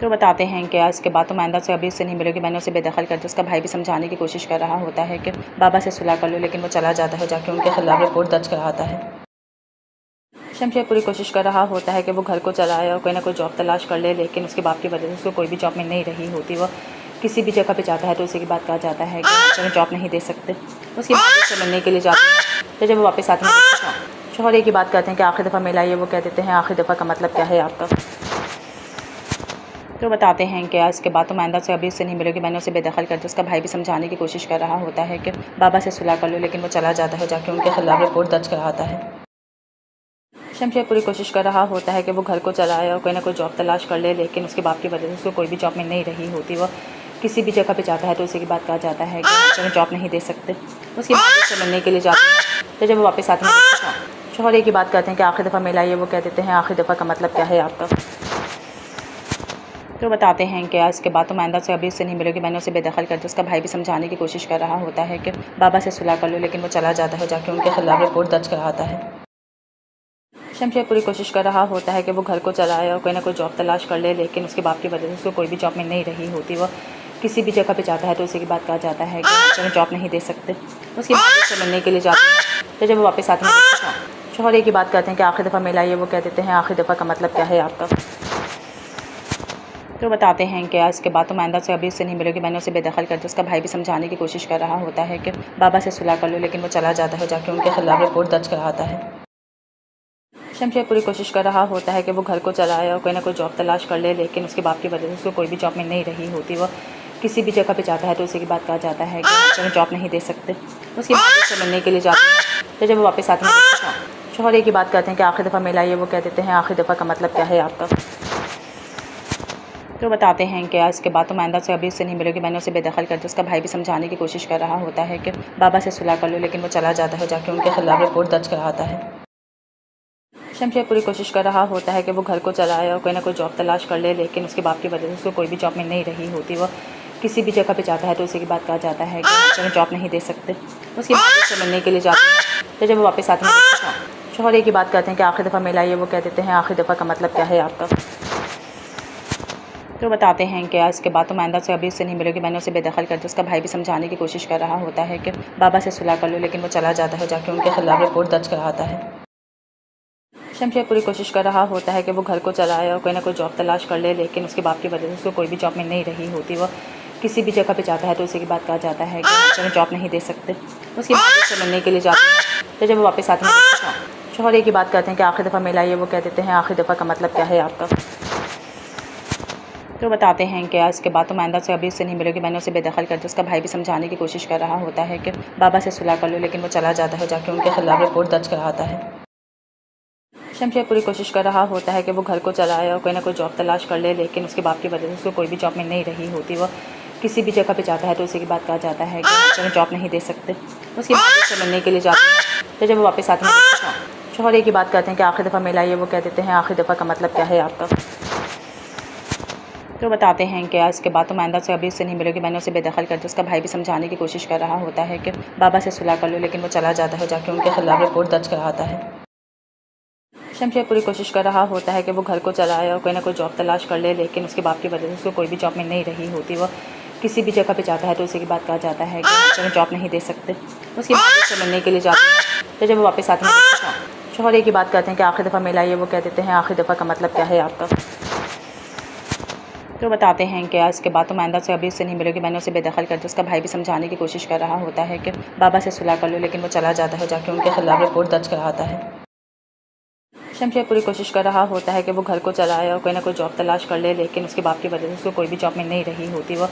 तो बताते हैं कि इसके बाद तो मैंदा से अभी उससे नहीं मिलेगी, मैंने उसे बेदखल कर दिया। उसका भाई भी समझाने की कोशिश कर रहा होता है कि बाबा से सुलह कर लो, लेकिन वो चला जाता है, जाके उनके खिलाफ रिपोर्ट दर्ज कराता है। शमशेर पूरी कोशिश कर रहा होता है कि वो घर को चलाए और कोई ना कोई जॉब तलाश कर ले, लेकिन उसके बाप की वजह से उसको कोई भी जॉब मिल नहीं रही होती। वो किसी भी जगह पे जाता है तो उसी की बात कहा जाता है कि हमें जॉब नहीं दे सकते। उसकी माँ से मिलने के लिए जाती है, तो जब वो वापस आते हैं शौहर एक ही बात कहते हैं कि आखिरी दफ़ा मिला ये, वो कह देते हैं आखिरी दफ़ा का मतलब क्या है आपका। तो बताते हैं कि इसके बाद तो मैंदा से अभी उससे नहीं मिलेगी, मैंने उसे बेदखल कर दिया। उसका भाई भी समझाने की कोशिश कर रहा होता है कि बाबा से सुलह कर लो, लेकिन वो चला जाता है, जाके उनके खिलाफ रिपोर्ट दर्ज कराता है। शमशेर पूरी कोशिश कर रहा होता है कि वो घर को चलाए और कोई ना कोई जॉब तलाश कर ले, लेकिन उसके बाप की वजह से उसको कोई भी जॉब मिल नहीं रही होती। वो किसी भी जगह पे जाता है तो उसी की बात कहा जाता है कि हमें जॉब नहीं दे सकते। उसकी माँ से मिलने के लिए जाती है, तो जब वो वापस आते हैं शौहर एक ही बात कहते हैं कि आखिरी दफ़ा मिला ये, वो कह देते हैं आखिरी दफ़ा का मतलब क्या है आपका। तो बताते हैं कि इसके बाद तो मैंदा से अभी उससे नहीं मिलेगी, मैंने उसे बेदखल कर दिया। उसका भाई भी समझाने की कोशिश कर रहा होता है कि बाबा से सुलह कर लो, लेकिन वो चला जाता है, जाके उनके खिलाफ रिपोर्ट दर्ज कराता है। शमशेर पूरी कोशिश कर रहा होता है कि वो घर को चलाए और कोई ना कोई जॉब तलाश कर ले, लेकिन उसके बाप की वजह से उसको कोई भी जॉब मिल नहीं रही होती। वो किसी भी जगह पे जाता है तो उसी की बात कहा जाता है कि हमें जॉब नहीं दे सकते। उसकी माँ से मिलने के लिए जाती है, तो जब वो वापस आते हैं शौहर एक ही बात कहते हैं कि आखिरी दफ़ा मिला ये, वो कह देते हैं आखिरी दफ़ा का मतलब क्या है आपका। तो बताते हैं कि इसके बाद तो मैंदा से अभी उससे नहीं मिलेगी, मैंने उसे बेदखल कर दिया। उसका भाई भी समझाने की कोशिश कर रहा होता है कि बाबा से सुलह कर लो, लेकिन वो चला जाता है, जाके उनके खिलाफ रिपोर्ट दर्ज कराता है। शमशेर पूरी कोशिश कर रहा होता है कि वो घर को चलाए और कोई ना कोई जॉब तलाश कर ले, लेकिन उसके बाप की वजह से उसको कोई भी जॉब मिल नहीं रही होती। वो किसी भी जगह पे जाता है तो उसी की बात कहा जाता है कि हमें जॉब नहीं दे सकते। उसकी माँ से मिलने के लिए जाती है, तो जब वो वापस आते हैं शौहर एक ही बात कहते हैं कि आखिरी दफ़ा मिला ये, वो कह देते हैं आखिरी दफ़ा का मतलब क्या है आपका। तो बताते हैं कि इसके बाद तो मैंदा से अभी उससे नहीं मिलेगी, मैंने उसे बेदखल कर दिया। उसका भाई भी समझाने की कोशिश कर रहा होता है कि बाबा से सुलह कर लो, लेकिन वो चला जाता है, जाके उनके खिलाफ रिपोर्ट दर्ज कराता है। शमशेर पूरी कोशिश कर रहा होता है कि वो घर को चलाए और कोई ना कोई जॉब तलाश कर ले, लेकिन उसके बाप की वजह से उसको कोई भी जॉब मिल नहीं रही होती। वो किसी भी जगह पे जाता है तो उसी की बात कहा जाता है कि हमें जॉब नहीं दे सकते। उसकी माँ से मिलने के लिए जाती है, तो जब वो वापस आते हैं शौहर एक ही बात कहते हैं कि आखिरी दफ़ा मिला ये, वो कह देते हैं आखिरी दफ़ा का मतलब क्या है आपका। तो बताते हैं कि इसके बाद तो मैंदा से अभी उससे नहीं मिलेगी, मैंने उसे बेदखल कर दिया। उसका भाई भी समझाने की कोशिश कर रहा होता है कि बाबा से सुलह कर लो, लेकिन वो चला जाता है, जाके उनके खिलाफ रिपोर्ट दर्ज कराता है। शमशेर पूरी कोशिश कर रहा होता है कि वो घर को चलाए और कोई ना कोई जॉब तलाश कर ले, लेकिन उसके बाप की वजह से उसको कोई भी जॉब मिल नहीं रही होती। वो किसी भी जगह पे जाता है तो उसी की बात कहा जाता है कि हमें जॉब नहीं दे सकते। उसकी माँ से मिलने के लिए जाती है, तो जब वो वापस आते हैं शौहर एक ही बात कहते हैं कि आखिरी दफ़ा मिला ये, वो कह देते हैं आखिरी दफ़ा का मतलब क्या है आपका। तो बताते हैं कि इसके बाद तो मैंदा से अभी उससे नहीं मिलेगी, मैंने उसे बेदखल कर दिया। उसका भाई भी समझाने की कोशिश कर रहा होता है कि बाबा से सुलह कर लो, लेकिन वो चला जाता है, जाके उनके खिलाफ रिपोर्ट दर्ज कराता है। शमशेर पूरी कोशिश कर रहा होता है कि वो घर को चलाए और कोई ना कोई जॉब तलाश कर ले, लेकिन उसके बाप की वजह से उसको कोई भी जॉब मिल नहीं रही होती। वो किसी भी जगह पे जाता है तो उसी की बात कहा जाता है कि हमें जॉब नहीं दे सकते। उसकी माँ से मिलने के लिए जाती है, तो जब वो वापस आते हैं शौहर एक ही बात कहते हैं कि आखिरी दफ़ा मिला ये, वो कह देते हैं आखिरी दफ़ा का मतलब क्या है आपका। तो बताते हैं कि इसके बाद तो मैंदा से अभी उससे नहीं मिलेगी, मैंने उसे बेदखल कर दिया। उसका भाई भी समझाने की कोशिश कर रहा होता है कि बाबा से सुलह कर लो, लेकिन वो चला जाता है, जाके उनके खिलाफ रिपोर्ट दर्ज कराता है। शमशेर पूरी कोशिश कर रहा होता है कि वो घर को चलाए और कोई ना कोई जॉब तलाश कर ले, लेकिन उसके बाप की वजह से उसको कोई भी जॉब मिल नहीं रही होती। वो किसी भी जगह पे जाता है तो उसी की बात कहा जाता है कि हमें जॉब नहीं दे सकते। उसकी माँ से मिलने के लिए जाती है, तो जब वो वापस आते हैं शौहर एक ही बात कहते हैं कि आखिरी दफ़ा मिला ये, वो कह देते हैं आखिरी दफ़ा का मतलब क्या है आपका। तो बताते हैं कि इसके बाद तो मैंदा से अभी उससे नहीं मिलेगी, मैंने उसे बेदखल कर दिया। उसका भाई भी समझाने की कोशिश कर रहा होता है कि बाबा से सुलह कर लो, लेकिन वो चला जाता है, जाके उनके खिलाफ रिपोर्ट दर्ज कराता है। शमशेर पूरी कोशिश कर रहा होता है कि वो घर को चलाए और कोई ना कोई जॉब तलाश कर ले, लेकिन उसके बाप की वजह से उसको कोई भी जॉब मिल नहीं रही होती। वो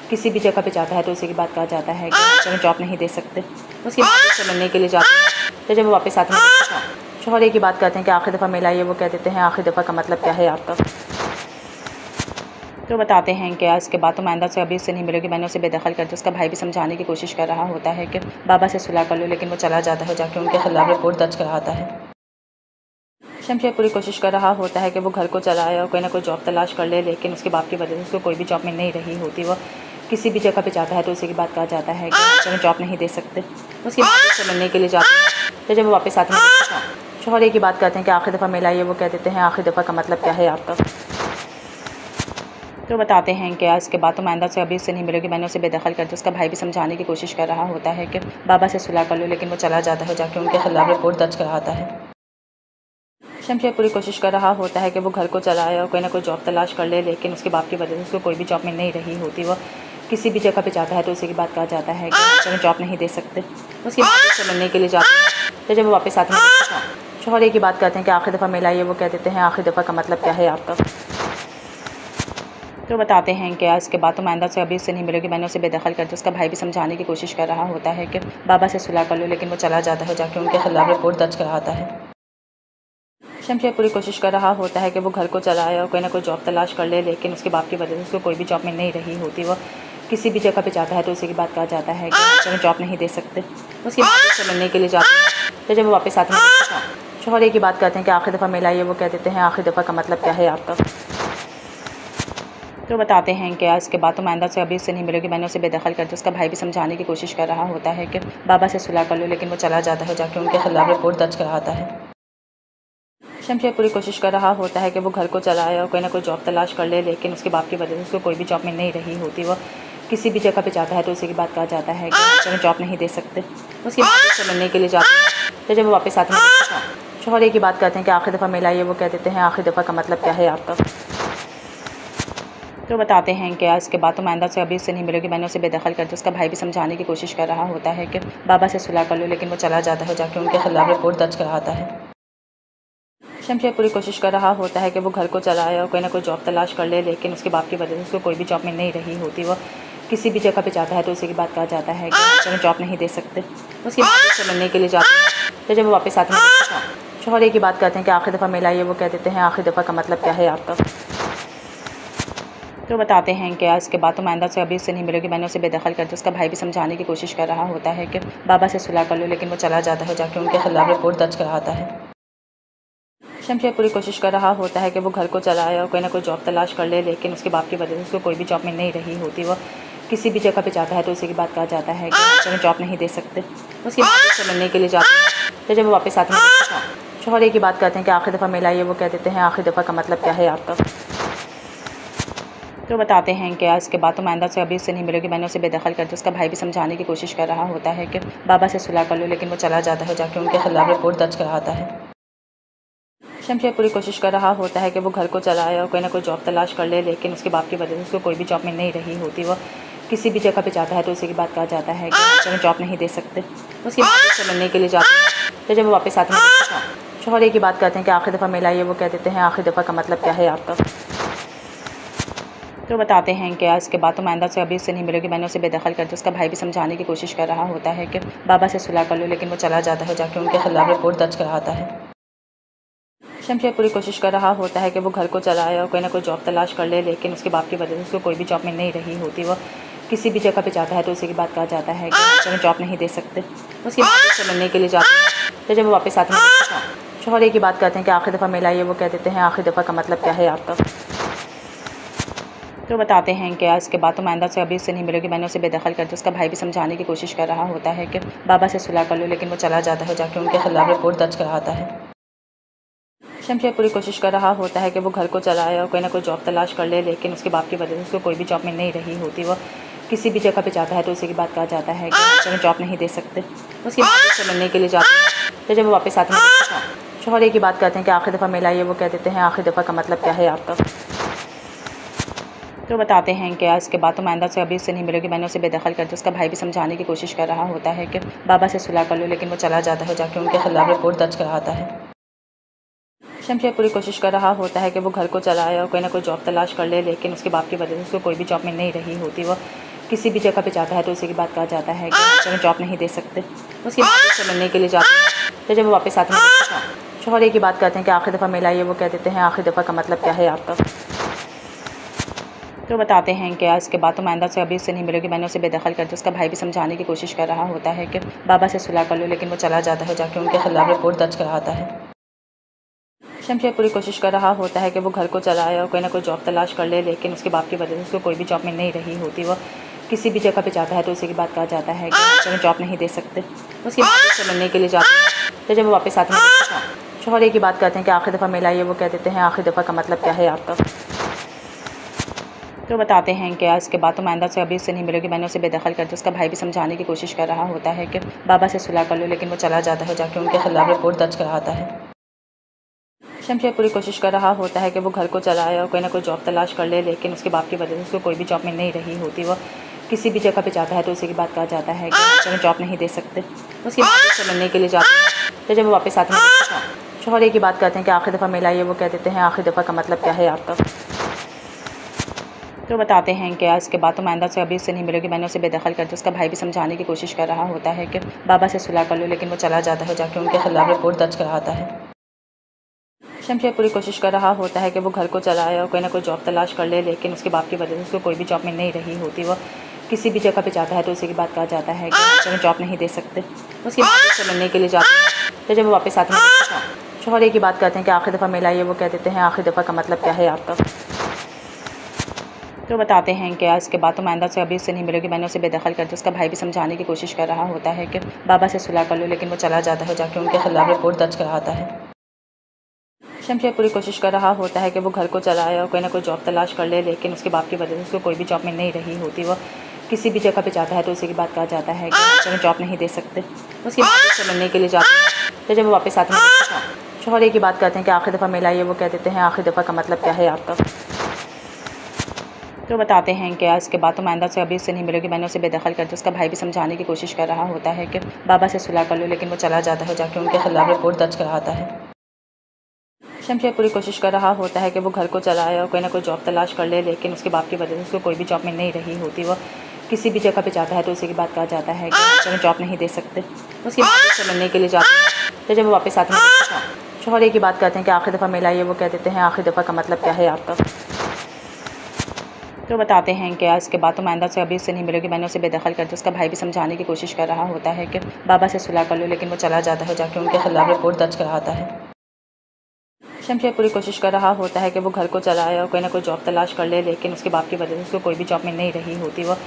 किसी भी जगह पे जाता है तो उसी की बात कहा जाता है कि हमें जॉब नहीं दे सकते। उसकी माँ से मिलने के लिए जाती है, तो जब वो वापस आते हैं शौहर एक ही बात कहते हैं कि आखिरी दफ़ा मिला ये, वो कह देते हैं आखिरी दफ़ा का मतलब क्या है आपका। तो बताते हैं कि इसके बाद तो मैंदा से अभी उससे नहीं मिलेगी, मैंने उसे बेदखल कर दिया। उसका भाई भी समझाने की कोशिश कर रहा होता है कि बाबा से सुलह कर लो, लेकिन वो चला जाता है, जाके उनके खिलाफ रिपोर्ट दर्ज कराता है। शमशेर पूरी कोशिश कर रहा होता है कि वो घर को चलाए और कोई ना कोई जॉब तलाश कर ले, लेकिन उसके बाप की वजह से उसको कोई भी जॉब मिल नहीं रही होती। वो किसी भी जगह पे जाता है तो उसी की बात कहा जाता है कि हमें जॉब नहीं दे सकते। उसकी माँ से मिलने के लिए जाती है, तो जब वो वापस आते हैं शौहर एक ही बात कहते हैं कि आखिरी दफ़ा मिला ये, वो कह देते हैं आखिरी दफ़ा का मतलब क्या है आपका। तो बताते हैं कि इसके बाद तो मैंदा से अभी उससे नहीं मिलेगी, मैंने उसे बेदखल कर दिया। उसका भाई भी समझाने की कोशिश कर रहा होता है कि बाबा से सुलह कर लो, लेकिन वो चला जाता है, जाके उनके खिलाफ रिपोर्ट दर्ज कराता है। शमशेर पूरी कोशिश कर रहा होता है कि वो घर को चलाए और कोई ना कोई जॉब तलाश कर ले, लेकिन उसके बाप की वजह से उसको कोई भी जॉब मिल नहीं रही होती। वो किसी भी जगह पे जाता है तो उसी की बात कहा जाता है कि हमें जॉब नहीं दे सकते। उसकी माँ से मिलने के लिए जाती है, तो जब वो वापस आते हैं शौहर एक ही बात कहते हैं कि आखिरी दफ़ा मिला ये, वो कह देते हैं आखिरी दफ़ा का मतलब क्या है आपका। तो बताते हैं कि इसके बाद तो मैंदा से अभी उससे नहीं मिलेगी, मैंने उसे बेदखल कर दिया। उसका भाई भी समझाने की कोशिश कर रहा होता है कि बाबा से सुलह कर लो, लेकिन वो चला जाता है, जाके उनके खिलाफ रिपोर्ट दर्ज कराता है। शमशेर पूरी कोशिश कर रहा होता है कि वो घर को चलाए और कोई ना कोई जॉब तलाश कर ले, लेकिन उसके बाप की वजह से उसको कोई भी जॉब मिल नहीं रही होती। वो किसी भी जगह पे जाता है तो उसी की बात कहा जाता है कि हमें जॉब नहीं दे सकते। उसकी माँ से मिलने के लिए जाती है, तो जब वो वापस आते हैं शौहर एक ही बात कहते हैं कि आखिरी दफ़ा मिला ये, वो कह देते हैं आखिरी दफ़ा का मतलब क्या है आपका। तो बताते हैं कि इसके बाद तो मैंदा से अभी उससे नहीं मिलेगी, मैंने उसे बेदखल कर दिया। उसका भाई भी समझाने की कोशिश कर रहा होता है कि बाबा से सुलह कर लो, लेकिन वो चला जाता है, जाके उनके खिलाफ रिपोर्ट दर्ज कराता है। शमशेर पूरी कोशिश कर रहा होता है कि वो घर को चलाए और कोई ना कोई जॉब तलाश कर ले, लेकिन उसके बाप की वजह से उसको कोई भी जॉब मिल नहीं रही होती। वो किसी भी जगह पे जाता है तो उसी की बात कहा जाता है कि हमें जॉब नहीं दे सकते। उसकी माँ से मिलने के लिए जाती है, तो जब वो वापस आते हैं शौहर एक ही बात कहते हैं कि आखिरी दफ़ा मिला ये, वो कह देते हैं आखिरी दफ़ा का मतलब क्या है आपका। तो बताते हैं कि इसके बाद तो मैंदा से अभी उससे नहीं मिलेगी, मैंने उसे बेदखल कर दिया। उसका भाई भी समझाने की कोशिश कर रहा होता है कि बाबा से सुलह कर लो, लेकिन वो चला जाता है, जाके उनके खिलाफ रिपोर्ट दर्ज कराता है। शमशेर पूरी कोशिश कर रहा होता है कि वो घर को चलाए और कोई ना कोई जॉब तलाश कर ले, लेकिन उसके बाप की वजह से उसको कोई भी जॉब मिल नहीं रही होती। वो किसी भी जगह पे जाता है तो उसी की बात कहा जाता है कि हमें जॉब नहीं दे सकते। उसकी माँ से मिलने के लिए जाती है, तो जब वो वापस आते हैं शौहर एक ही बात कहते हैं कि आखिरी दफ़ा मिला ये, वो कह देते हैं आखिरी दफ़ा का मतलब क्या है आपका। तो बताते हैं कि इसके बाद तो मैंदा से अभी उससे नहीं मिलेगी, मैंने उसे बेदखल कर दिया। उसका भाई भी समझाने की कोशिश कर रहा होता है कि बाबा से सुलह कर लो, लेकिन वो चला जाता है, जाके उनके खिलाफ रिपोर्ट दर्ज कराता है। शमशेर पूरी कोशिश कर रहा होता है कि वो घर को चलाए और कोई ना कोई जॉब तलाश कर ले, लेकिन उसके बाप की वजह से उसको कोई भी जॉब मिल नहीं रही होती। वो किसी भी जगह पे जाता है तो उसी की बात कहा जाता है कि हमें जॉब नहीं दे सकते। उसकी माँ से मिलने के लिए जाती है, तो जब वो वापस आते हैं शौहर एक ही बात कहते हैं कि आखिरी दफ़ा मिला ये, वो कह देते हैं आखिरी दफ़ा का मतलब क्या है आपका। तो बताते हैं कि इसके बाद तो मैंदा से अभी उससे नहीं मिलेगी, मैंने उसे बेदखल कर दिया। उसका भाई भी समझाने की कोशिश कर रहा होता है कि बाबा से सुलह कर लो, लेकिन वो चला जाता है, जाके उनके खिलाफ रिपोर्ट दर्ज कराता है। शमशेर पूरी कोशिश कर रहा होता है कि वो घर को चलाए और कोई ना कोई जॉब तलाश कर ले, लेकिन उसके बाप की वजह से उसको कोई भी जॉब मिल नहीं रही होती। वो किसी भी जगह पे जाता है तो उसी की बात कहा जाता है कि हमें जॉब नहीं दे सकते। उसकी माँ से मिलने के लिए जाती है, तो जब वो वापस आते हैं शौहर एक ही बात कहते हैं कि आखिरी दफ़ा मिला ये, वो कह देते हैं आखिरी दफ़ा का मतलब क्या है आपका। तो बताते हैं कि इसके बाद तो मैंदा से अभी उससे नहीं मिलेगी, मैंने उसे बेदखल कर दिया। उसका भाई भी समझाने की कोशिश कर रहा होता है कि बाबा से सुलह कर लो, लेकिन वो चला जाता है, जाके उनके खिलाफ रिपोर्ट दर्ज कराता है। शमशेर पूरी कोशिश कर रहा होता है कि वो घर को चलाए और कोई ना कोई जॉब तलाश कर ले, लेकिन उसके बाप की वजह से उसको कोई भी जॉब मिल नहीं रही होती। वो किसी भी जगह पे जाता है तो उसी की बात कहा जाता है कि हमें जॉब नहीं दे सकते। उसकी माँ से मिलने के लिए जाती है, तो जब वो वापस आते हैं शौहर एक ही बात कहते हैं कि आखिरी दफ़ा मिला ये, वो कह देते हैं आखिरी दफ़ा का मतलब क्या है आपका। तो बताते हैं कि इसके बाद तो मैंदा से अभी उससे नहीं मिलेगी, मैंने उसे बेदखल कर दिया। उसका भाई भी समझाने की कोशिश कर रहा होता है कि बाबा से सुलह कर लो, लेकिन वो चला जाता है, जाके उनके खिलाफ रिपोर्ट दर्ज कराता है। शमशेर पूरी कोशिश कर रहा होता है कि वो घर को चलाए और कोई ना कोई जॉब तलाश कर ले, लेकिन उसके बाप की वजह से उसको कोई भी जॉब मिल नहीं रही होती। वो किसी भी जगह पे जाता है तो उसी की बात कहा जाता है कि हमें जॉब नहीं दे सकते। उसकी माँ से मिलने के लिए जाती है, तो जब वो वापस आते हैं शौहर एक ही बात कहते हैं कि आखिरी दफ़ा मिला ये, वो कह देते हैं आखिरी दफ़ा का मतलब क्या है आपका। तो बताते हैं कि इसके बाद तो मैंदा से अभी उससे नहीं मिलेगी, मैंने उसे बेदखल कर दिया। उसका भाई भी समझाने की कोशिश कर रहा होता है कि बाबा से सुलह कर लो, लेकिन वो चला जाता है, जाके उनके खिलाफ रिपोर्ट दर्ज कराता है। शमशेर पूरी कोशिश कर रहा होता है कि वो घर को चलाए और कोई ना कोई जॉब तलाश कर ले, लेकिन उसके बाप की वजह से उसको कोई भी जॉब मिल नहीं रही होती। वो किसी भी जगह पे जाता है तो उसी की बात कहा जाता है कि हमें जॉब नहीं दे सकते। उसकी माँ से मिलने के लिए जाती है, तो जब वो वापस आते हैं शौहर एक ही बात कहते हैं कि आखिरी दफ़ा मिला ये, वो कह देते हैं आखिरी दफ़ा का मतलब क्या है आपका। तो बताते हैं कि इसके बाद तो मैंदा से अभी उससे नहीं मिलेगी, मैंने उसे बेदखल कर दिया। उसका भाई भी समझाने की कोशिश कर रहा होता है कि बाबा से सुलह कर लो, लेकिन वो चला जाता है, जाके उनके खिलाफ रिपोर्ट दर्ज कराता है। शमशेर पूरी कोशिश कर रहा होता है कि वो घर को चलाए और कोई ना कोई जॉब तलाश कर ले, लेकिन उसके बाप की वजह से उसको कोई भी जॉब मिल नहीं रही होती। वो किसी भी जगह पे जाता है तो उसी की बात कहा जाता है कि हमें जॉब नहीं दे सकते। उसके बाद से मिलने के लिए जाते हैं तो जब वो वापस आते हैं शोहर एक ही बात कहते हैं कि आखिरी दफ़ा मिला ये, वो कह देते हैं आखिरी दफ़ा का मतलब क्या है आपका। तो बताते हैं कि इसके बाद तो मैंदा से अभी उससे नहीं मिलेगी, मैंने उसे बेदखल कर दिया। उसका भाई भी समझाने की कोशिश कर रहा होता है कि बाबा से सुलह कर लो, लेकिन वो चला जाता है, जाके उनके खिलाफ रिपोर्ट दर्ज कराता है। शमशेर पूरी कोशिश कर रहा होता है कि वो घर को चलाए और कोई ना कोई जॉब तलाश कर ले, लेकिन उसके बाप की वजह से उसको कोई भी जॉब मिल नहीं रही होती। वो किसी भी जगह पे जाता है तो उसी की बात कहा जाता है कि हमें जॉब नहीं दे सकते। उसकी बात से मिलने के लिए जाते हैं तो जब वो वापस आते हैं शोहर एक ही बात कहते हैं कि आखिरी दफ़ा मिला ये, वो कह देते हैं आखिरी दफ़ा का मतलब क्या है आपका। तो बताते हैं कि इसके बाद तो मैंदा से अभी उससे नहीं मिलेगी, मैंने उसे बेदखल कर दिया। उसका भाई भी समझाने की कोशिश कर रहा होता है कि बाबा से सुलह कर लो, लेकिन वो चला जाता है, जाके उनके खिलाफ रिपोर्ट दर्ज कराता है। शमशेर पूरी कोशिश कर रहा होता है कि वो घर को चलाए और कोई ना कोई जॉब तलाश कर ले, लेकिन उसके बाप की वजह से उसको कोई भी जॉब मिल नहीं रही होती। वो किसी भी जगह पे जाता है तो उसी की बात कहा जाता है कि हमें जॉब नहीं दे सकते। उसकी बात से मिलने के लिए जाते हैं तो जब वो वापस आते हैं शोहर एक ही बात कहते हैं कि आखिरी दफ़ा मिला ये, वो कह देते हैं आखिरी दफ़ा का मतलब क्या है आपका। तो बताते हैं कि इसके बाद तो मैंदा से अभी उससे नहीं मिलेगी, मैंने उसे बेदखल कर दिया। उसका भाई भी समझाने की कोशिश कर रहा होता है कि बाबा से सुलह कर लो, लेकिन वो चला जाता है, जाके उनके खिलाफ रिपोर्ट दर्ज कराता है। शमशेर पूरी कोशिश कर रहा होता है कि वो घर को चलाए और कोई ना कोई जॉब तलाश कर ले, लेकिन उसके बाप की वजह से उसको कोई भी जॉब मिल नहीं रही होती। वो किसी भी जगह पे जाता है तो उसी की बात कहा जाता है कि हमें जॉब नहीं दे सकते। उसकी बात से मिलने के लिए जाते हैं तो जब वो वापस आते हैं शोहर एक ही बात कहते हैं कि आखिरी दफ़ा मिला ये, वो कह देते हैं आखिरी दफ़ा का मतलब क्या है आपका। तो बताते हैं कि इसके बाद तो मैंदा से अभी उससे नहीं मिलेगी, मैंने उसे बेदखल कर दिया। उसका भाई भी समझाने की कोशिश कर रहा होता है कि बाबा से सुलह कर लो, लेकिन वो चला जाता है, जाके उनके खिलाफ रिपोर्ट दर्ज कराता है। शमशेर पूरी कोशिश कर रहा होता है कि वो घर को चलाए और कोई ना कोई जॉब तलाश कर ले, लेकिन उसके बाप की वजह से उसको कोई भी जॉब मिल नहीं रही होती। वो किसी भी जगह पे जाता है तो उसी की बात कहा जाता है कि हमें जॉब नहीं दे सकते। उसकी बात से मिलने के लिए जाते हैं तो जब वो वापस आते हैं शोहर एक ही बात कहते हैं कि आखिरी दफ़ा मिला ये, वो कह देते हैं आखिरी दफ़ा का मतलब क्या है आपका। तो बताते हैं कि इसके बाद तो मैंदा से अभी उससे नहीं मिलेगी, मैंने उसे बेदखल कर दिया। उसका भाई भी समझाने की कोशिश कर रहा होता है कि बाबा से सुलह कर लो, लेकिन वो चला जाता है, जाके उनके खिलाफ रिपोर्ट दर्ज कराता है। शमशेर पूरी कोशिश कर रहा होता है कि वो घर को चलाए और कोई ना कोई जॉब तलाश कर ले, लेकिन उसके बाप की वजह से उसको कोई भी जॉब मिल नहीं रही होती। वो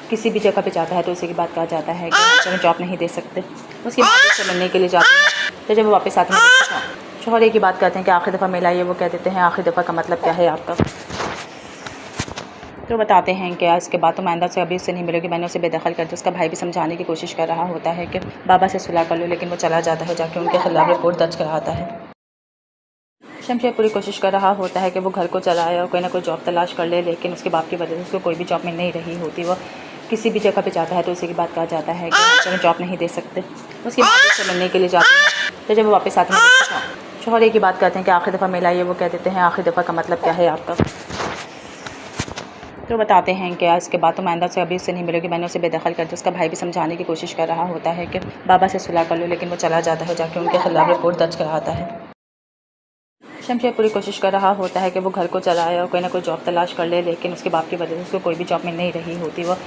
किसी भी जगह पे जाता है तो उसी की बात कहा जाता है कि हमें जॉब नहीं दे सकते। उसकी बात से मिलने के लिए जाते हैं तो जब वो वापस आते हैं शोहर एक ही बात कहते हैं कि आखिरी दफ़ा मिला ये, वो कह देते हैं आखिरी दफ़ा का मतलब क्या है आपका। तो बताते हैं कि इसके बाद तो मैंदा से अभी उससे नहीं मिलेगी, मैंने उसे बेदखल कर दिया। उसका भाई भी समझाने की कोशिश कर रहा होता है कि बाबा से सुलह कर लो, लेकिन वो चला जाता है, जाके उनके खिलाफ रिपोर्ट दर्ज कराता है। शमशेर पूरी कोशिश कर रहा होता है कि वो घर को चलाए और कोई ना कोई जॉब तलाश कर ले, लेकिन उसके बाप की वजह से उसको कोई भी जॉब मिल नहीं रही होती। वो किसी भी जगह पे जाता है तो उसी की बात कहा जाता है कि हमें जॉब नहीं दे सकते। उसकी बात से मिलने के लिए जाते हैं तो जब वो वापस आते हैं शोहर एक ही बात कहते हैं कि आखिरी दफ़ा मिला ये, वो कह देते हैं आखिरी दफ़ा का मतलब क्या है आपका। तो बताते हैं कि इसके बाद तो मैंदा से अभी उससे नहीं मिलेगी, मैंने उसे बेदखल कर दिया। उसका भाई भी समझाने की कोशिश कर रहा होता है कि बाबा से सुलह कर लो, लेकिन वो चला जाता है, जाके उनके खिलाफ रिपोर्ट दर्ज कराता है। शमशेर पूरी कोशिश कर रहा होता है कि वो घर को चलाए और कोई ना कोई जॉब तलाश कर ले, लेकिन उसके बाप की वजह से उसको कोई भी जॉब मिल नहीं रही होती। वो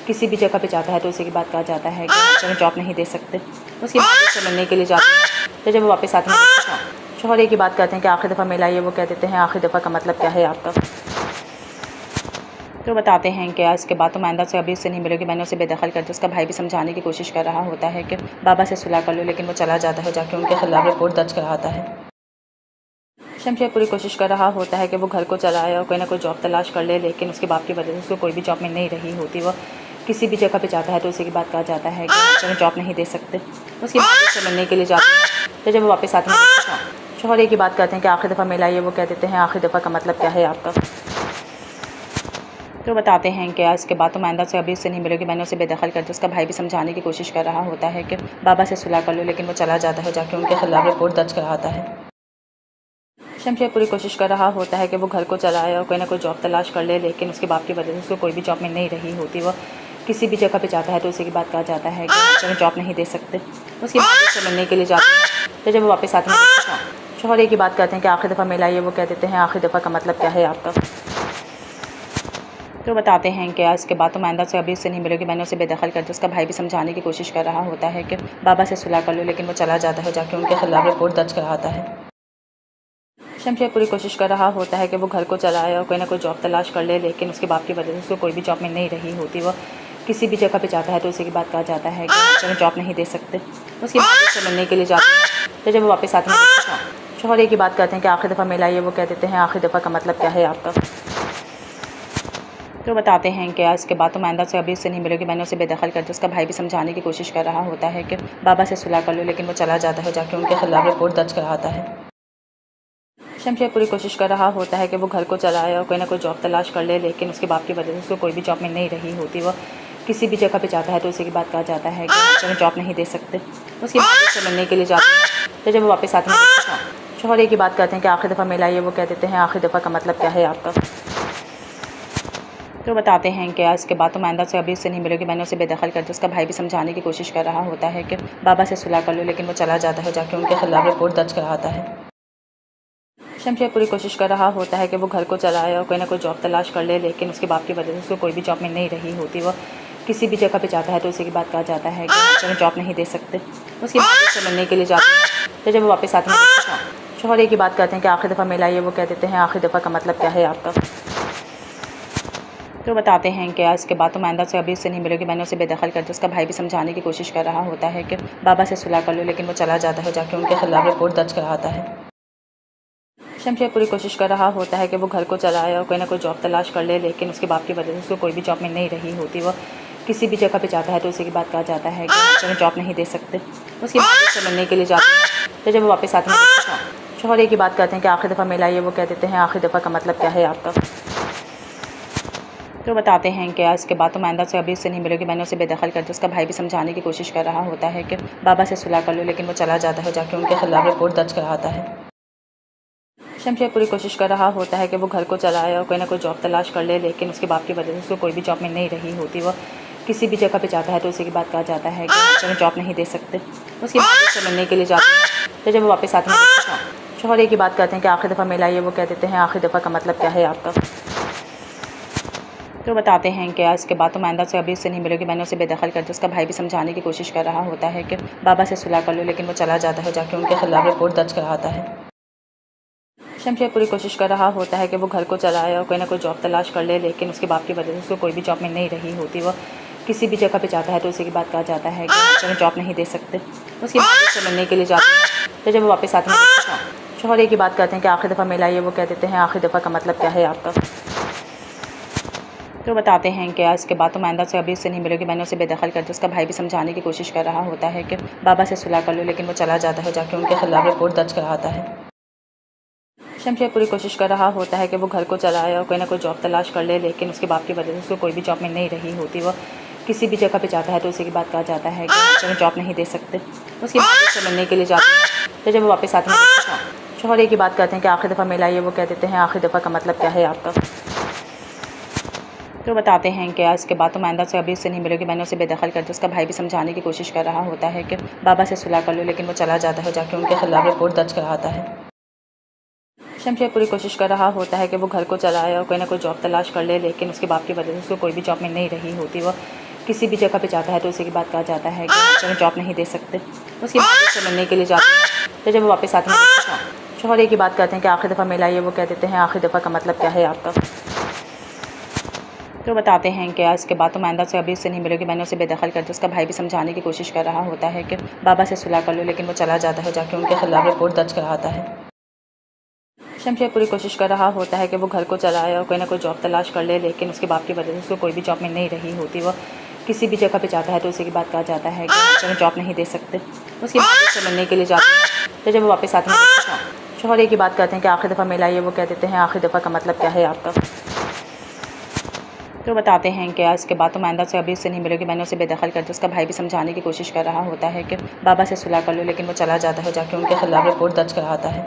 किसी भी जगह पे जाता है तो उसी की बात कहा जाता है कि हमें जॉब नहीं दे सकते। उसकी बात से मिलने के लिए जाते हैं तो जब वो वापस आते हैं शोहर एक ही बात कहते हैं कि आखिरी दफ़ा मिला ये, वो कह देते हैं आखिरी दफ़ा का मतलब क्या है आपका। तो बताते हैं कि इसके बाद तो मैंदा से अभी उससे नहीं मिलेगी, मैंने उसे बेदखल कर दिया। उसका भाई भी समझाने की कोशिश कर रहा होता है कि बाबा से सुलह कर लो, लेकिन वो चला जाता है, जाके उनके खिलाफ रिपोर्ट दर्ज कराता है। शमशेर पूरी कोशिश कर रहा होता है कि वो घर को चलाए और कोई ना कोई जॉब तलाश कर ले, लेकिन उसके बाप की वजह से उसको कोई भी जॉब मिल नहीं रही होती। वो किसी भी जगह पे जाता है तो उसी की बात कहा जाता है कि हमें जॉब नहीं दे सकते। उसकी बात से मिलने के लिए जाते हैं तो जब वो वापस आते हैं शोहर एक ही बात कहते हैं कि आखिरी दफ़ा मिला ये, वो कह देते हैं आखिरी दफ़ा का मतलब क्या है आपका। तो बताते हैं कि इसके बाद तो मैंदा से अभी उससे नहीं मिलेगी, मैंने उसे बेदखल कर दिया। उसका भाई भी समझाने की कोशिश कर रहा होता है कि बाबा से सुलह कर लो, लेकिन वो चला जाता है, जाके उनके खिलाफ रिपोर्ट दर्ज कराता है। शमशेर पूरी कोशिश कर रहा होता है कि वो घर को चलाए और कोई ना कोई जॉब तलाश कर ले, लेकिन उसके बाप की वजह से उसको कोई भी जॉब मिल नहीं रही होती। वो किसी भी जगह पे जाता है तो उसी की बात कहा जाता है कि हमें जॉब नहीं दे सकते। उसकी बात से मिलने के लिए जाते हैं तो जब वो वापस आते हैं शोहर एक ही बात कहते हैं कि आखिरी दफ़ा मिला ये, वो कह देते हैं आखिरी दफ़ा का मतलब क्या है आपका। तो बताते हैं कि इसके बाद तो मैंदा से अभी उससे नहीं मिलेगी, मैंने उसे बेदखल कर दिया। उसका भाई भी समझाने की कोशिश कर रहा होता है कि बाबा से सुलह कर लो, लेकिन वो चला जाता है, जाके उनके खिलाफ रिपोर्ट दर्ज कराता है। शमशेर पूरी कोशिश कर रहा होता है कि वो घर को चलाए और कोई ना कोई जॉब तलाश कर ले, लेकिन उसके बाप की वजह से उसको कोई भी जॉब मिल नहीं रही होती। वो किसी भी जगह पे जाता है तो उसी की बात कहा जाता है कि हमें जॉब नहीं दे सकते। उसकी माँ से मिलने के लिए जाती है तो जब वो वापस आते हैं शोहर एक ही बात कहते हैं कि आखिरी दफ़ा मिला ये, वो कह देते हैं आखिरी दफ़ा का मतलब क्या है आपका। तो बताते हैं कि इसके बाद तो मैंदा से अभी उससे नहीं मिलेगी, मैंने उसे बेदखल कर दिया। उसका भाई भी समझाने की कोशिश कर रहा होता है कि बाबा से सुलह कर लो, लेकिन वो चला जाता है, जाके उनके खिलाफ रिपोर्ट दर्ज कराता है। शमशेर पूरी कोशिश कर रहा होता है कि वो घर को चलाए और कोई ना कोई जॉब तलाश कर ले, लेकिन उसके बाप की वजह से उसको कोई भी जॉब मिल नहीं रही होती। वो किसी भी जगह पे जाता है तो उसी की बात कहा जाता है कि हमें जॉब नहीं दे सकते। उसकी माँ से मिलने के लिए जाती है तो जब वो वापस आते हैं शोहर एक ही बात कहते हैं कि आखिरी दफ़ा मिला ये, वो कह देते हैं आखिरी दफ़ा का मतलब क्या है आपका। तो बताते हैं कि इसके बाद तो मैंदा से अभी उससे नहीं मिलेगी, मैंने उसे बेदखल कर दिया। उसका भाई भी समझाने की कोशिश कर रहा होता है कि बाबा से सुलह कर लो, लेकिन वो चला जाता है, जाके उनके खिलाफ रिपोर्ट दर्ज कराता है। शमशेर पूरी कोशिश कर रहा होता है कि वो घर को चलाए और कोई ना कोई जॉब तलाश कर ले, लेकिन उसके बाप की वजह से उसको कोई भी जॉब मिल नहीं रही होती। वो किसी भी जगह पे जाता है तो उसी की बात कहा जाता है कि हमें जॉब नहीं दे सकते। उसकी माँ से मिलने के लिए जाती है तो जब वो वापस आते हैं शोहर एक ही बात कहते हैं कि आखिरी दफ़ा मिला ये, वो कह देते हैं आखिरी दफ़ा का मतलब क्या है आपका। तो बताते हैं कि इसके बाद तो मैंदा से अभी उससे नहीं मिलेगी, मैंने उसे बेदखल कर दिया। उसका भाई भी समझाने की कोशिश कर रहा होता है कि बाबा से सुलह कर लो, लेकिन वो चला जाता है, जाके उनके खिलाफ रिपोर्ट दर्ज कराता है। शमशेर पूरी कोशिश कर रहा होता है कि वो घर को चलाए और कोई ना कोई जॉब तलाश कर ले, लेकिन उसके बाप की वजह से उसको कोई भी जॉब मिल नहीं रही होती। वो किसी भी जगह पे जाता है तो उसी की बात कहा जाता है कि हमें जॉब नहीं दे सकते। उसकी माँ से मिलने के लिए जाती है तो जब वो वापस आते हैं शोहर एक ही बात कहते हैं कि आखिरी दफ़ा मिला ये, वो कह देते हैं आखिरी दफ़ा का मतलब क्या है आपका। तो बताते हैं कि इसके बाद तो मैंदा से अभी उससे नहीं मिलेगी, मैंने उसे बेदखल कर दिया। उसका भाई भी समझाने की कोशिश कर रहा होता है कि बाबा से सुलह कर लो, लेकिन वो चला जाता है, जाके उनके खिलाफ रिपोर्ट दर्ज कराता है। शमशेर पूरी कोशिश कर रहा होता है कि वो घर को चलाए और कोई ना कोई जॉब तलाश कर ले, लेकिन उसके बाप की वजह से उसको कोई भी जॉब मिल नहीं रही होती। वो किसी भी जगह पे जाता है तो उसी की बात कहा जाता है कि हमें जॉब नहीं दे सकते। उसकी माँ से मिलने के लिए जाती है तो जब वो वापस आते हैं शोहर एक ही बात कहते हैं कि आखिरी दफ़ा मिला ये, वो कह देते हैं आखिरी दफ़ा का मतलब क्या है आपका। तो बताते हैं कि इसके बाद तो मैंदा से अभी उससे नहीं मिलेगी, मैंने उसे बेदखल कर दिया। उसका भाई भी समझाने की कोशिश कर रहा होता है कि बाबा से सुलह कर लो, लेकिन वो चला जाता है, जाके उनके खिलाफ रिपोर्ट दर्ज कराता है। शमशेर पूरी कोशिश कर रहा होता है कि वो घर को चलाए और कोई ना कोई जॉब तलाश कर ले, लेकिन उसके बाप की वजह से उसको कोई भी जॉब मिल नहीं रही होती। वो किसी भी जगह पे जाता है तो उसी की बात कहा जाता है कि हमें जॉब नहीं दे सकते। उसकी माँ से मिलने के लिए जाती है तो जब वो वापस आते हैं शोहर एक ही बात कहते हैं कि आखिरी दफ़ा मिला ये, वो कह देते हैं आखिरी दफ़ा का मतलब क्या है आपका। तो बताते हैं कि इसके बाद तो मैंदा से अभी उससे नहीं मिलेगी, मैंने उसे बेदखल कर दिया। उसका भाई भी समझाने की कोशिश कर रहा होता है कि बाबा से सुलह कर लो, लेकिन वो चला जाता है, जाके उनके खिलाफ रिपोर्ट दर्ज कराता है। शमशेर पूरी कोशिश कर रहा होता है कि वो घर को चलाए और कोई ना कोई जॉब तलाश कर ले, लेकिन उसके बाप की वजह से उसको कोई भी जॉब मिल नहीं रही होती। वो किसी भी जगह पे जाता है तो उसी की बात कहा जाता है कि हमें जॉब नहीं दे सकते। उसकी माँ से मिलने के लिए जाती है तो जब वो वापस आते हैं शोहर एक ही बात कहते हैं कि आखिरी दफ़ा मिला ये, वो कह देते हैं आखिरी दफ़ा का मतलब क्या है आपका। तो बताते हैं कि इसके बाद तो मैंदा से अभी उससे नहीं मिलेगी, मैंने उसे बेदखल कर दिया। उसका भाई भी समझाने की कोशिश कर रहा होता है कि बाबा से सुलह कर लो, लेकिन वो चला जाता है, जाके उनके खिलाफ रिपोर्ट दर्ज कराता है। शमशेर पूरी कोशिश कर रहा होता है कि वो घर को चलाए और कोई ना कोई जॉब तलाश कर ले, लेकिन उसके बाप की वजह से उसको कोई भी जॉब मिल नहीं रही होती। वो किसी भी जगह पे जाता है तो उसी की बात कहा जाता है कि हमें जॉब नहीं दे सकते। उसकी माँ से मिलने के लिए जाती है तो जब वो वापस आते हैं शोहर एक ही बात कहते हैं कि आखिरी दफ़ा मिला ये, वो कह देते हैं आखिरी दफ़ा का मतलब क्या है आपका। तो बताते हैं कि इसके बाद तो मैंदा से अभी उससे नहीं मिलेगी, मैंने उसे बेदखल कर दिया। उसका भाई भी समझाने की कोशिश कर रहा होता है कि बाबा से सुलह कर लो, लेकिन वो चला जाता है, जाके उनके खिलाफ रिपोर्ट दर्ज कराता है। शमशेर पूरी कोशिश कर रहा होता है कि वो घर को चलाए और कोई ना कोई जॉब तलाश कर ले, लेकिन उसके बाप की वजह से उसको कोई भी जॉब मिल नहीं रही होती। वो किसी भी जगह पे जाता है तो उसी की बात कहा जाता है कि हमें जॉब नहीं दे सकते। उसकी माँ से मिलने के लिए जाती है तो जब वो वापस आते हैं शोहर एक ही बात कहते हैं कि आखिरी दफ़ा मिला ये, वो कह देते हैं आखिरी दफ़ा का मतलब क्या है आपका। तो बताते हैं कि इसके बाद तो मैंदा से अभी उससे नहीं मिलेगी, मैंने उसे बेदखल कर दिया। उसका भाई भी समझाने की कोशिश कर रहा होता है कि बाबा से सुलह कर लो, लेकिन वो चला जाता है, जाके उनके खिलाफ रिपोर्ट दर्ज कराता है।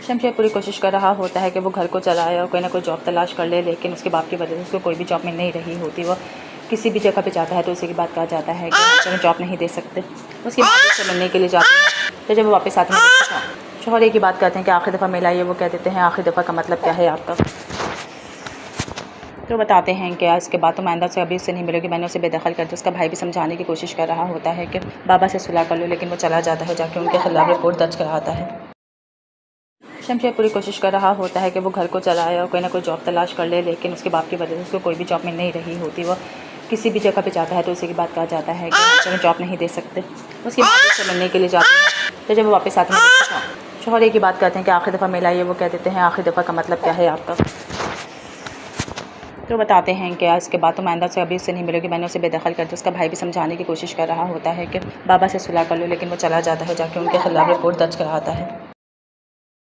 शमशेर पूरी कोशिश कर रहा होता है कि वो घर को चलाए और कोई ना कोई जॉब तलाश कर ले, लेकिन उसके बाप की वजह से उसको कोई भी जॉब मिल नहीं रही होती। वो किसी भी जगह पे जाता है तो उसी की बात कहा जाता है कि हमें जॉब नहीं दे सकते। उसकी माँ से मिलने के लिए जाती है तो जब वो वापस आते हैं शोहर एक ही बात कहते हैं कि आखिरी दफ़ा मिला ये, वो कह देते हैं आखिरी दफ़ा का मतलब क्या है आपका। तो बताते हैं कि इसके बाद तो मैंदा से अभी उससे नहीं मिलेगी, मैंने उसे बेदखल कर दिया। उसका भाई भी समझाने की कोशिश कर रहा होता है कि बाबा से सुलह कर लो, लेकिन वो चला जाता है, जाके उनके खिलाफ रिपोर्ट दर्ज कराता है। शमशेर पूरी कोशिश कर रहा होता है कि वो घर को चलाए और कोई ना कोई जॉब तलाश कर ले, लेकिन उसके बाप की वजह से उसको कोई भी जॉब मिल नहीं रही होती। वो किसी भी जगह पे जाता है तो उसी की बात कहा जाता है कि चलो जॉब नहीं दे सकते। उसकी माँ से मिलने के लिए जाती है, तो जब वो वापस आते हैं तो शोहर एक ही बात कहते हैं कि आखिरी दफ़ा मिला ये, वो कह देते हैं आखिरी दफ़ा का मतलब क्या है आपका। तो बताते हैं कि इसके बाद तुम आइंदा से अभी उससे नहीं मिलोगी, मैंने उसे बेदखल कर दिया। उसका भाई भी समझाने की कोशिश कर रहा होता है कि बाबा से सुलह कर लो, लेकिन वो चला जाता है, जाके उनके खिलाफ रिपोर्ट दर्ज कराता है।